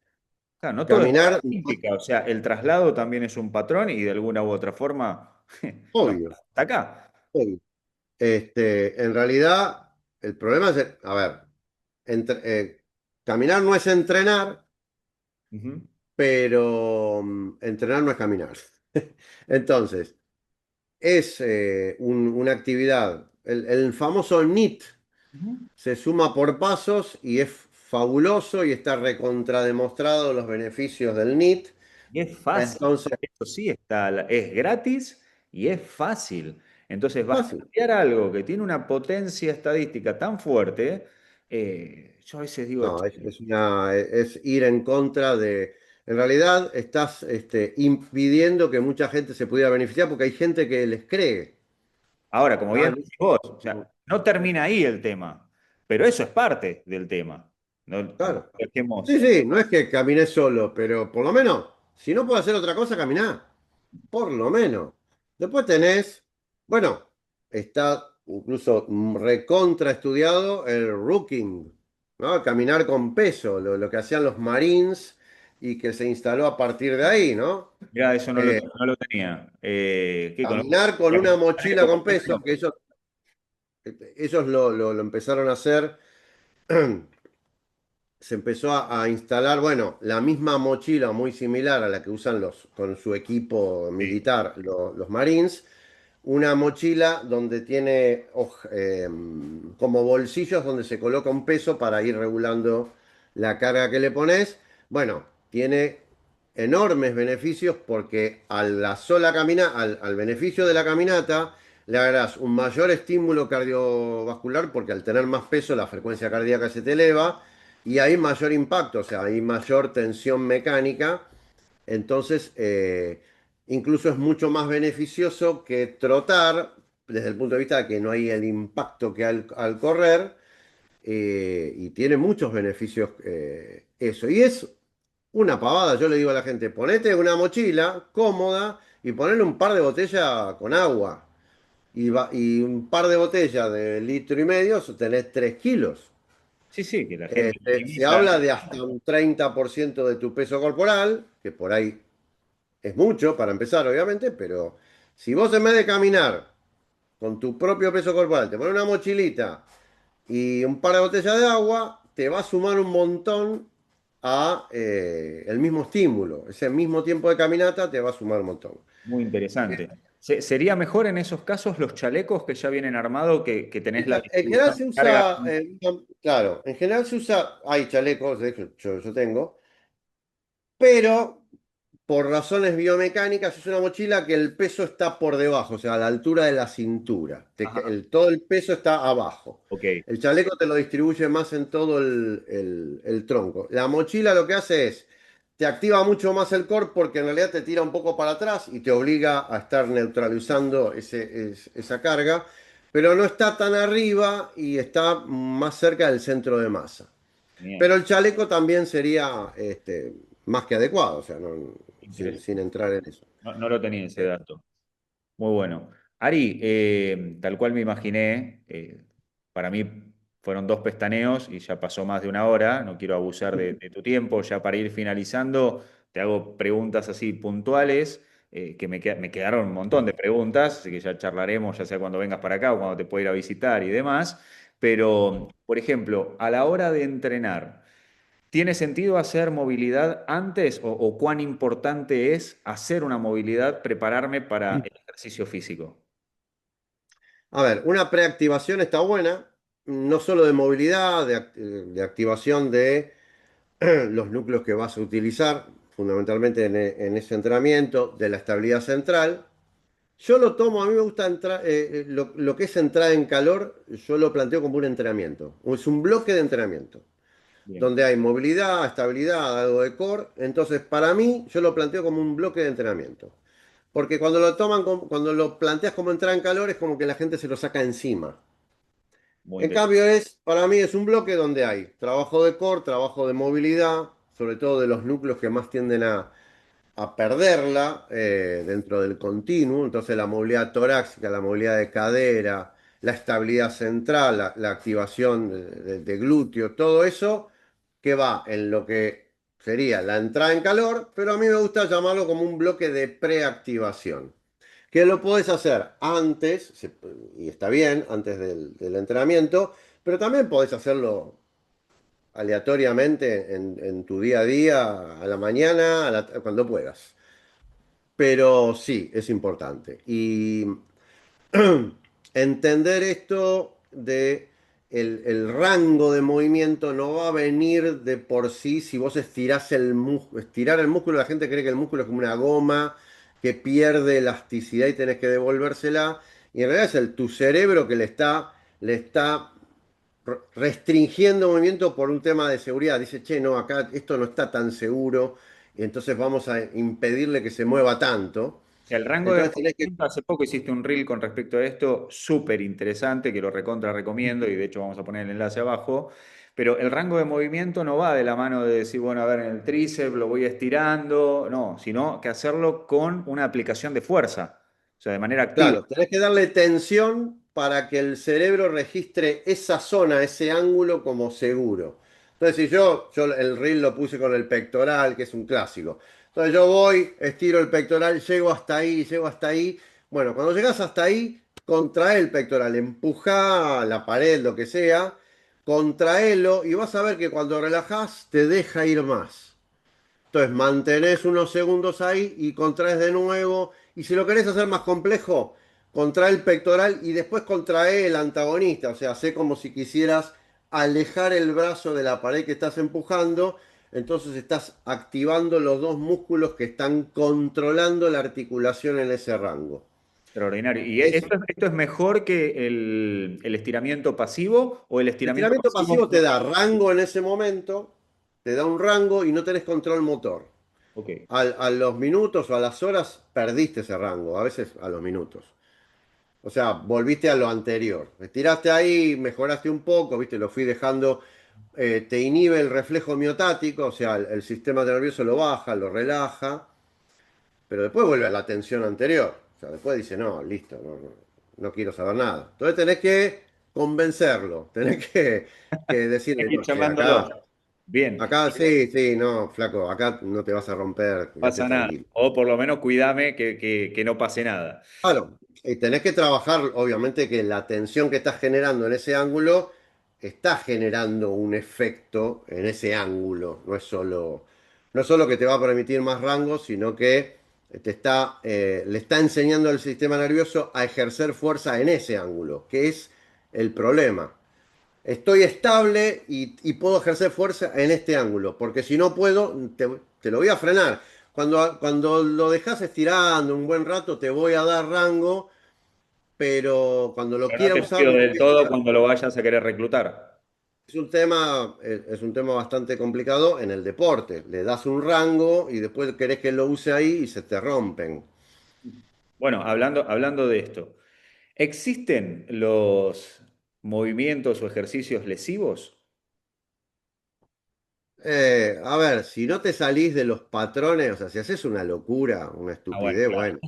Claro, no todo es moda caminar, olímpica, o sea, el traslado también es un patrón y de alguna u otra forma nos obvio, hasta acá. obvio. En realidad, el problema es, a ver, entre- caminar no es entrenar, Ujú, pero entrenar no es caminar. Entonces, es una actividad, el famoso NEAT ujú. se suma por pasos y es fabuloso y está recontrademostrado los beneficios del NEAT. Y es fácil, Entonces, eso sí está, es gratis y es fácil. Entonces, fácil. bastardear algo que tiene una potencia estadística tan fuerte, yo a veces digo, No, "Che, es ir en contra de... En realidad estás impidiendo que mucha gente se pudiera beneficiar porque hay gente que les cree. ahora, como Ah, bien no, decís vos, o no, sea, no termina ahí el tema, pero eso es parte del tema. No, no claro. Sí, dejemos. sí, no es que caminé solo, pero por lo menos, si no puedo hacer otra cosa, caminá. Por lo menos. Después tenés, bueno, está incluso recontra estudiado el rooking, ¿no? Caminar con peso, lo que hacían los Marines y que se instaló a partir de ahí, ¿no? Mirá, eso Eh, no lo tenía. ¿Qué con Caminar con la una que mochila con con peso, peso? que ellos lo empezaron a hacer. Se empezó a instalar, bueno, la misma mochila muy similar a la que usan con su equipo Sí. militar los Marines, una mochila donde tiene como bolsillos donde se coloca un peso para ir regulando la carga que le pones. Bueno, tiene enormes beneficios porque a la sola al beneficio de la caminata le harás un mayor estímulo cardiovascular porque al tener más peso la frecuencia cardíaca se te eleva y hay mayor impacto, o sea, hay mayor tensión mecánica. Entonces, incluso es mucho más beneficioso que trotar, desde el punto de vista de que no hay el impacto que al correr, y tiene muchos beneficios eso. Y es una pavada, yo le digo a la gente, ponete una mochila cómoda y ponele un par de botellas con agua. Y un par de botellas de 1,5 litros, tenés 3 kilos. Sí, sí, que la gente Se minimiza. habla de hasta un 30% de tu peso corporal, que por ahí es mucho para empezar, obviamente, pero si vos en vez de caminar con tu propio peso corporal, te pones una mochilita y un par de botellas de agua, te va a sumar un montón a el mismo estímulo. Ese mismo tiempo de caminata te va a sumar un montón. Muy interesante. ¿Sería mejor en esos casos los chalecos que ya vienen armados, que tenés la En general distribución se de carga? usa, claro, en general se usa, hay chalecos, de hecho yo tengo, pero por razones biomecánicas es una mochila que el peso está por debajo, o sea, a la altura de la cintura. Ajá, Todo el peso está abajo. ok. El chaleco te lo distribuye más en todo el tronco. La mochila lo que hace es, te activa mucho más el core porque en realidad te tira un poco para atrás y te obliga a estar neutralizando esa carga, pero no está tan arriba y está más cerca del centro de masa. Pero Bien, el chaleco también sería más que adecuado, o sea, sin interesante. entrar en eso. No, no lo tenía ese dato. Muy bueno. Ari, tal cual me imaginé, para mí fueron dos pestaneos y ya pasó más de una hora, no quiero abusar de tu tiempo, ya para ir finalizando, te hago preguntas así puntuales, que me quedaron un montón de preguntas, así que ya charlaremos, ya sea cuando vengas para acá o cuando te pueda ir a visitar y demás, pero, por ejemplo, a la hora de entrenar, ¿tiene sentido hacer movilidad antes o cuán importante es hacer una movilidad, prepararme para el ejercicio físico? A ver, una preactivación está buena, no solo de movilidad, de activación de los núcleos que vas a utilizar, fundamentalmente en ese entrenamiento, de la estabilidad central. Yo lo tomo, a mí me gusta entrar, lo que es entrada en calor, yo lo planteo como un entrenamiento. Es un bloque de entrenamiento, Bien, donde hay movilidad, estabilidad, algo de core. Entonces, para mí, yo lo planteo como un bloque de entrenamiento. Porque cuando lo planteas como entrar en calor, es como que la gente se lo saca encima. muy En interesante. cambio, para mí es un bloque donde hay trabajo de core, trabajo de movilidad, sobre todo de los núcleos que más tienden a perderla dentro del continuo. Entonces la movilidad torácica, la movilidad de cadera, la estabilidad central, la activación de glúteo, todo eso que va en lo que sería la entrada en calor, pero a mí me gusta llamarlo como un bloque de preactivación. Que lo podés hacer antes, y está bien, antes del entrenamiento, pero también podés hacerlo aleatoriamente en tu día a día, a la mañana, cuando puedas. Pero sí, es importante. Y entender esto de el rango de movimiento no va a venir de por sí si vos estirás el músculo. Estirar el músculo, la gente cree que el músculo es como una goma que pierde elasticidad y tenés que devolvérsela. Y en realidad es tu cerebro que le está restringiendo movimiento por un tema de seguridad. Dice, che, no, acá esto no está tan seguro, y entonces vamos a impedirle que se mueva tanto. El rango de Entonces tenés que, movimiento, hace poco hiciste un reel con respecto a esto, súper interesante, que lo recontra recomiendo y de hecho vamos a poner el enlace abajo, pero el rango de movimiento no va de la mano de decir, bueno, a ver, en el tríceps lo voy estirando, no, sino que hacerlo con una aplicación de fuerza, o sea, de manera activa. claro, tenés que darle tensión para que el cerebro registre esa zona, ese ángulo como seguro. Entonces, si yo el reel lo puse con el pectoral, que es un clásico. Entonces yo voy, estiro el pectoral, llego hasta ahí, llego hasta ahí. Bueno, cuando llegas hasta ahí, contrae el pectoral, empuja la pared, lo que sea, contraelo y vas a ver que cuando relajás te deja ir más. Entonces mantenés unos segundos ahí y contraes de nuevo. Y si lo querés hacer más complejo, contrae el pectoral y después contrae el antagonista. O sea, hace como si quisieras alejar el brazo de la pared que estás empujando. Entonces estás activando los dos músculos que están controlando la articulación en ese rango. Extraordinario. ¿Y Es, esto es mejor que el estiramiento pasivo o el el estiramiento estiramiento pasivo? pasivo te da rango en ese momento, te da un rango y no tenés control motor. Ok. A los minutos o a las horas perdiste ese rango, a veces a los minutos. O sea, volviste a lo anterior. Estiraste ahí, mejoraste un poco, viste, lo fui dejando, te inhibe el reflejo miotático, o sea, el sistema nervioso lo baja, lo relaja, pero después vuelve a la tensión anterior. O sea, después dice, no, listo, no quiero saber nada. Entonces tenés que convencerlo, tenés que Hay decirle, que ir no, che, charlándolo. Bien. acá sí, sí, no, flaco, acá no te vas a romper, quédate Pasa nada. tranquilo. O por lo menos cuídame que no pase nada. Claro, y tenés que trabajar, obviamente, que la tensión que estás generando en ese ángulo está generando un efecto en ese ángulo. No es solo que te va a permitir más rango, sino que le está enseñando al sistema nervioso a ejercer fuerza en ese ángulo, que es el problema. Estoy estable y puedo ejercer fuerza en este ángulo, porque si no puedo, te lo voy a frenar. Cuando lo dejas estirando un buen rato, te voy a dar rango, pero cuando lo Pero no quiera te usar, pido no lo del voy a todo usar. cuando lo vayas a querer reclutar. es un tema bastante complicado en el deporte. Le das un rango y después querés que lo use ahí y se te rompen. Bueno, hablando de esto, ¿existen los movimientos o ejercicios lesivos? A ver, si no te salís de los patrones, o sea, si haces una locura, una Ah, bueno, estupidez, claro. bueno.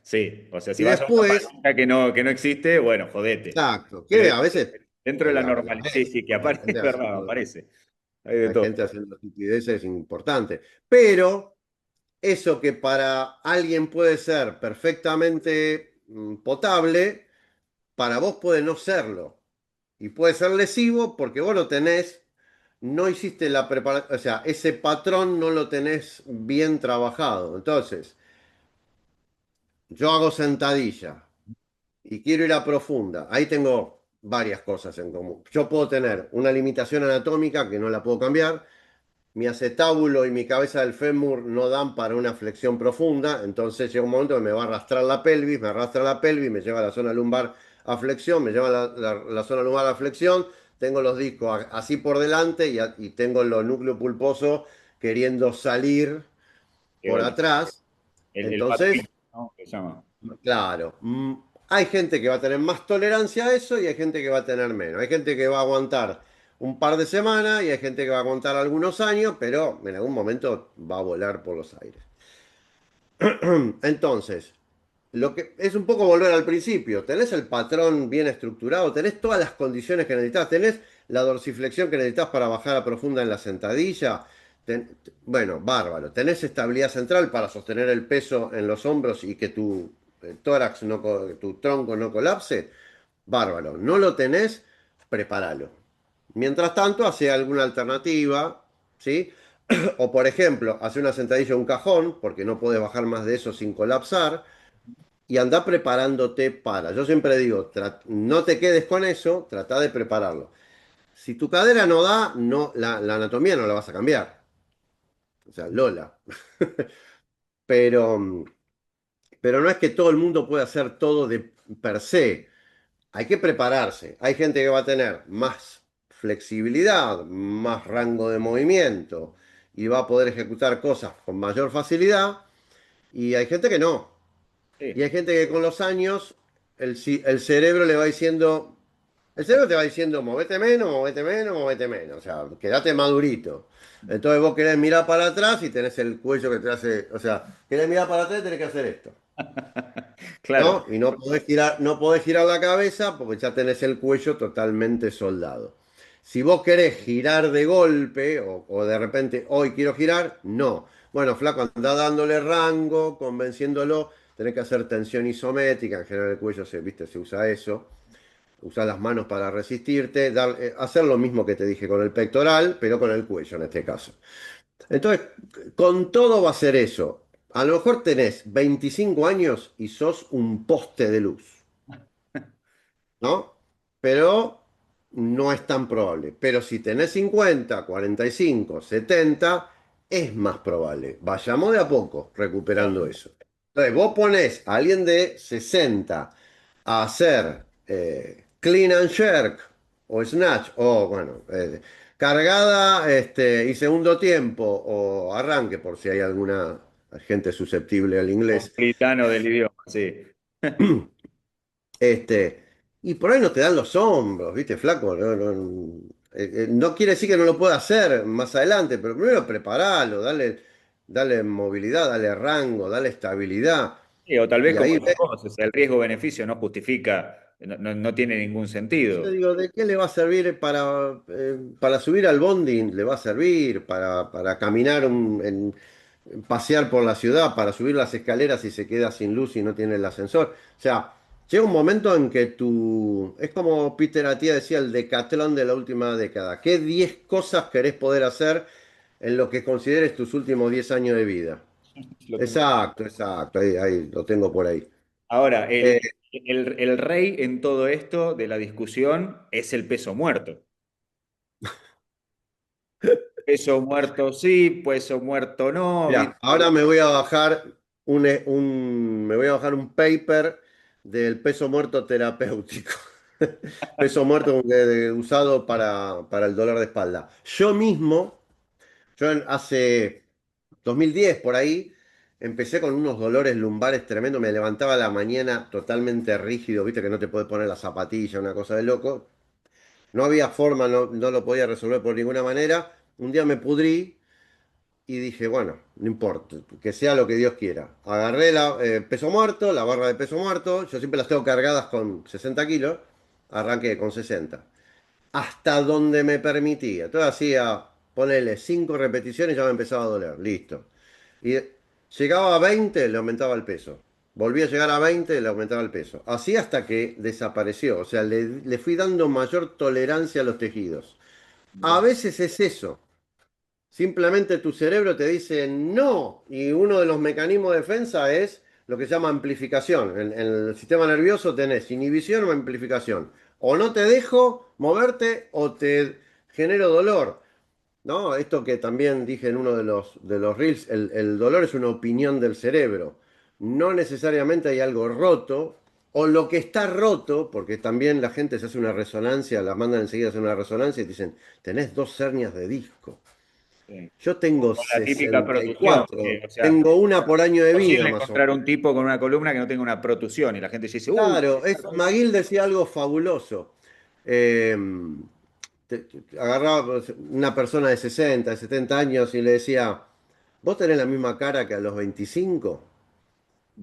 Sí, o sea, si Y vas a una después, pareja que no existe, bueno, jodete. exacto, Pero que a veces dentro de la la normalidad, sí, ves, sí, que porque aparece, es verdad, aparece. Hay de hay todo. gente haciendo estupideces importantes. Pero eso que para alguien puede ser perfectamente potable, para vos puede no serlo. Y puede ser lesivo porque vos lo tenés, no hiciste la preparación, o sea, ese patrón no lo tenés bien trabajado. Entonces, yo hago sentadilla y quiero ir a profunda. Ahí tengo varias cosas en común. Yo puedo tener una limitación anatómica que no la puedo cambiar. Mi acetábulo y mi cabeza del fémur no dan para una flexión profunda, entonces llega un momento que me va a arrastrar la pelvis, me arrastra la pelvis, me lleva a la zona lumbar a flexión, me lleva a la zona lumbar a flexión, tengo los discos así por delante y tengo los núcleos pulposos queriendo salir Que por bueno, atrás. el Entonces, patín, ¿no? Que se llama. claro, hay gente que va a tener más tolerancia a eso y hay gente que va a tener menos. Hay gente que va a aguantar un par de semanas y hay gente que va a aguantar algunos años, pero en algún momento va a volar por los aires. Entonces, lo que es un poco volver al principio. Tenés el patrón bien estructurado, tenés todas las condiciones que necesitas, tenés la dorsiflexión que necesitas para bajar a profunda en la sentadilla. Bueno, bárbaro. Tenés estabilidad central para sostener el peso en los hombros y que tu tórax no, tu tronco no colapse. Bárbaro. No lo tenés, prepáralo. Mientras tanto, hace alguna alternativa, ¿sí? O por ejemplo, hace una sentadilla a un cajón, porque no puedes bajar más de eso sin colapsar y anda preparándote para. Yo siempre digo, no te quedes con eso, trata de prepararlo. Si tu cadera no da, no, la anatomía no la vas a cambiar. O sea, Lola. Pero, pero no es que todo el mundo pueda hacer todo de per se. Hay que prepararse. Hay gente que va a tener más flexibilidad, más rango de movimiento y va a poder ejecutar cosas con mayor facilidad. Y hay gente que no. Y Sí, hay gente que con los años el cerebro le va diciendo, el cerebro te va diciendo, movete menos, movete menos, movete menos. O sea, quédate madurito. Entonces vos querés mirar para atrás y tenés el cuello que te hace, o sea, querés mirar para atrás y tenés que hacer esto. claro. ¿No? Y no podés girar la cabeza porque ya tenés el cuello totalmente soldado. Si vos querés girar de golpe o de repente hoy quiero girar, no. Bueno, flaco, anda dándole rango, convenciéndolo. Tenés que hacer tensión isométrica. En general el cuello ¿viste? Se usa eso. Usar las manos para resistirte. Hacer lo mismo que te dije con el pectoral, pero con el cuello en este caso. Entonces, con todo va a ser eso. A lo mejor tenés 25 años y sos un poste de luz, ¿no? Pero no es tan probable. Pero si tenés 50, 45, 70, es más probable. Vayamos de a poco recuperando eso. Entonces, vos ponés a alguien de 60 a hacer clean and jerk o snatch o, bueno, cargada y segundo tiempo o arranque, por si hay alguna gente susceptible al inglés. Britano del idioma, sí. Este, y por ahí no te dan los hombros, ¿viste, flaco? No quiere decir que no lo pueda hacer más adelante, pero primero preparalo, dale movilidad, dale rango, dale estabilidad. Sí, o tal vez Y como ahí decís vos, o sea, el riesgo-beneficio no justifica, no tiene ningún yo sentido. digo, ¿de qué le va a servir para subir al bondi? Le va a servir para caminar, pasear por la ciudad, para subir las escaleras y se queda sin luz y no tiene el ascensor. O sea, llega un momento en que es como Peter Attia decía, el decatlón de la última década. ¿Qué 10 cosas querés poder hacer en lo que consideres tus últimos 10 años de vida? Lo tengo. Exacto, exacto, ahí lo tengo por ahí. Ahora, Eh, el rey en todo esto de la discusión es el peso muerto. Peso muerto sí, peso muerto no, Mira, ahora me voy a bajar me voy a bajar un paper del peso muerto terapéutico. Peso muerto como que usado para el dolor de espalda. Yo mismo, hace 2010 por ahí, empecé con unos dolores lumbares tremendos. Me levantaba a la mañana totalmente rígido, viste que no te puedes poner la zapatilla, una cosa de loco. No había forma, no lo podía resolver por ninguna manera. Un día me pudrí y dije, bueno, no importa, que sea lo que Dios quiera. Agarré peso muerto, la barra de peso muerto. Yo siempre las tengo cargadas con 60 kilos. Arranqué con 60 hasta donde me permitía. Entonces hacía, ponele 5 repeticiones y ya me empezaba a doler. Listo. Y llegaba a 20, le aumentaba el peso. Volvía a llegar a 20, le aumentaba el peso. Así hasta que desapareció. O sea, le fui dando mayor tolerancia a los tejidos. A veces es eso. Simplemente tu cerebro te dice no. Y uno de los mecanismos de defensa es lo que se llama amplificación. En el sistema nervioso tenés inhibición o amplificación. O no te dejo moverte o te genero dolor. ¿No? Esto que también dije en uno de los reels, el dolor es una opinión del cerebro. No necesariamente hay algo roto, o lo que está roto, porque también la gente se hace una resonancia, la mandan enseguida a hacer una resonancia y te dicen, tenés 2 hernias de disco. Sí. Yo tengo Con la típica protusión, 64, o sea, tengo una por año de vida posible más o encontrar menos. un tipo con una columna que no tenga una protusión y la gente se dice, Claro, esa columna. McGill decía algo fabuloso. Eh, Agarraba una persona de 60, de 70 años y le decía, vos tenés la misma cara que a los 25,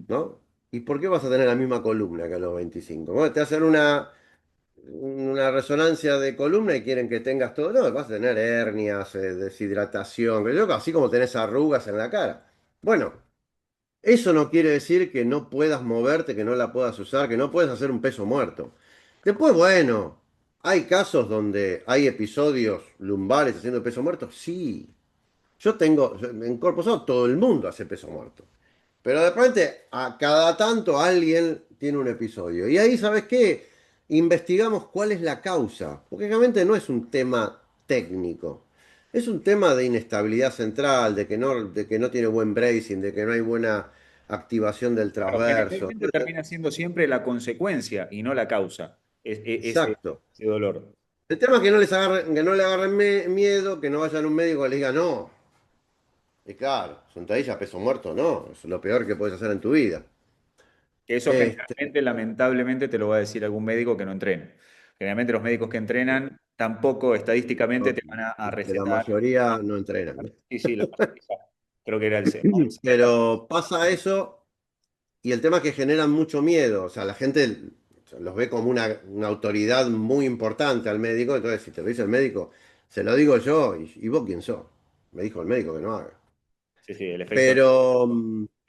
¿no? ¿Y por qué vas a tener la misma columna que a los 25? Bueno, te hacen una resonancia de columna y quieren que tengas todo. No, vas a tener hernias, deshidratación, así como tenés arrugas en la cara. Bueno, eso no quiere decir que no puedas moverte, que no la puedas usar, que no puedes hacer un peso muerto. Después, bueno, hay casos donde hay episodios lumbares haciendo peso muerto. Sí, en Corpo Sano todo el mundo hace peso muerto. Pero de repente, a cada tanto alguien tiene un episodio. Y ahí, ¿sabes qué? Investigamos cuál es la causa. Porque realmente no es un tema técnico. Es un tema de inestabilidad central, de que no tiene buen bracing, de que no hay buena activación del Claro, transverso. generalmente termina siendo siempre la consecuencia y no la causa, Exacto. ese dolor. El tema es que no le agarren miedo, que no vayan a un médico que le diga no. Y claro, sentadilla, peso muerto, no. Es lo peor que puedes hacer en tu vida. Que eso Este, generalmente, lamentablemente, te lo va a decir algún médico que no entrena. Generalmente los médicos que entrenan tampoco estadísticamente te van a la recetar. mayoría no entrenan. Sí, sí, la mayoría. Creo que era más del 70%. Pero pasa eso y el tema es que generan mucho miedo. O sea, la gente los ve como una autoridad muy importante al médico. Entonces, si te lo dice el médico, se lo digo yo. ¿Y vos quién sos? Me dijo el médico que no haga. Sí, sí, el efecto es Pero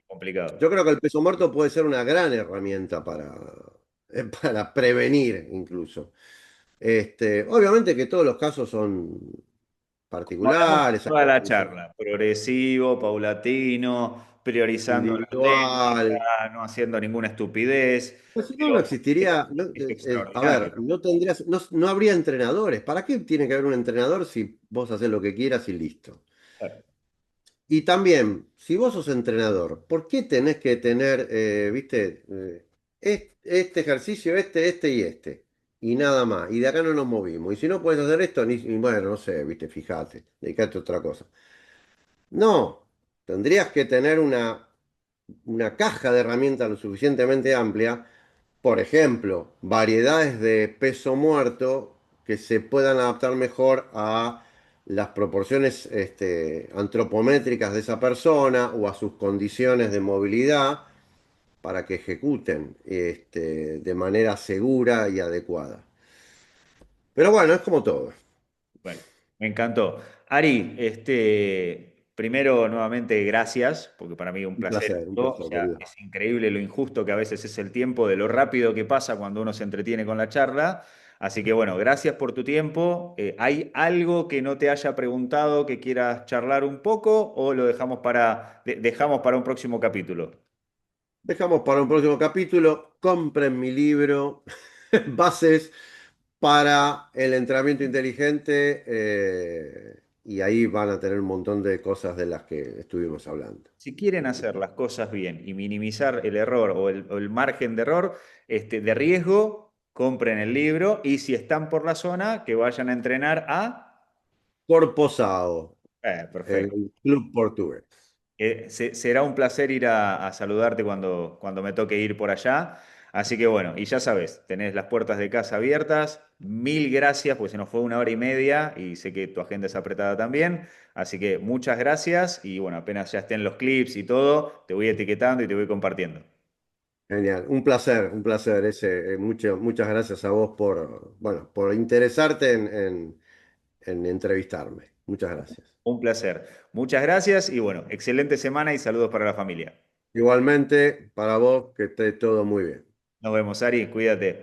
complicado. yo creo que el peso muerto puede ser una gran herramienta para prevenir incluso. Obviamente que todos los casos son Como hablamos particulares, hay toda la casos charla, progresivo, paulatino, priorizando la individual. técnica, no haciendo ninguna estupidez, Pues si no, no pero existiría, es a ver, extraordinario. no habría entrenadores. ¿Para qué tiene que haber un entrenador si vos haces lo que quieras y listo? Claro. Y también, si vos sos entrenador, ¿por qué tenés que tener, viste, este ejercicio, este y este? Y nada más. Y de acá no nos movimos. Y si no puedes hacer esto, y bueno, no sé, viste, fíjate, dedicate a otra cosa. No, tendrías que tener una caja de herramientas lo suficientemente amplia. Por ejemplo, variedades de peso muerto que se puedan adaptar mejor a las proporciones antropométricas de esa persona o a sus condiciones de movilidad para que ejecuten de manera segura y adecuada. Pero bueno, es como todo. Bueno, me encantó. Ari, primero nuevamente gracias, porque para mí es un placer Un esto. O placer, sea, querido. es increíble lo injusto que a veces es el tiempo, de lo rápido que pasa cuando uno se entretiene con la charla. Así que bueno, gracias por tu tiempo. ¿Hay algo que no te haya preguntado que quieras charlar un poco o lo dejamos para un próximo capítulo? Dejamos para un próximo capítulo. Compren mi libro, Bases para el entrenamiento inteligente, y ahí van a tener un montón de cosas de las que estuvimos hablando. Si quieren hacer las cosas bien y minimizar el error o el margen de error, de riesgo, compren el libro y si están por la zona, que vayan a entrenar a... Corposao, Perfecto. el club portugués. Será un placer ir a saludarte cuando me toque ir por allá. Así que bueno, y ya sabes, tenés las puertas de casa abiertas. Mil gracias, pues se nos fue una hora y media y sé que tu agenda es apretada también. Así que muchas gracias y bueno, apenas ya estén los clips y todo, te voy etiquetando y te voy compartiendo. Genial, un placer ese. Muchas gracias a vos por, bueno, por interesarte en entrevistarme. Muchas gracias. Un placer. Muchas gracias y bueno, excelente semana y saludos para la familia. Igualmente, para vos, que esté todo muy bien. Nos vemos, Ari, cuídate.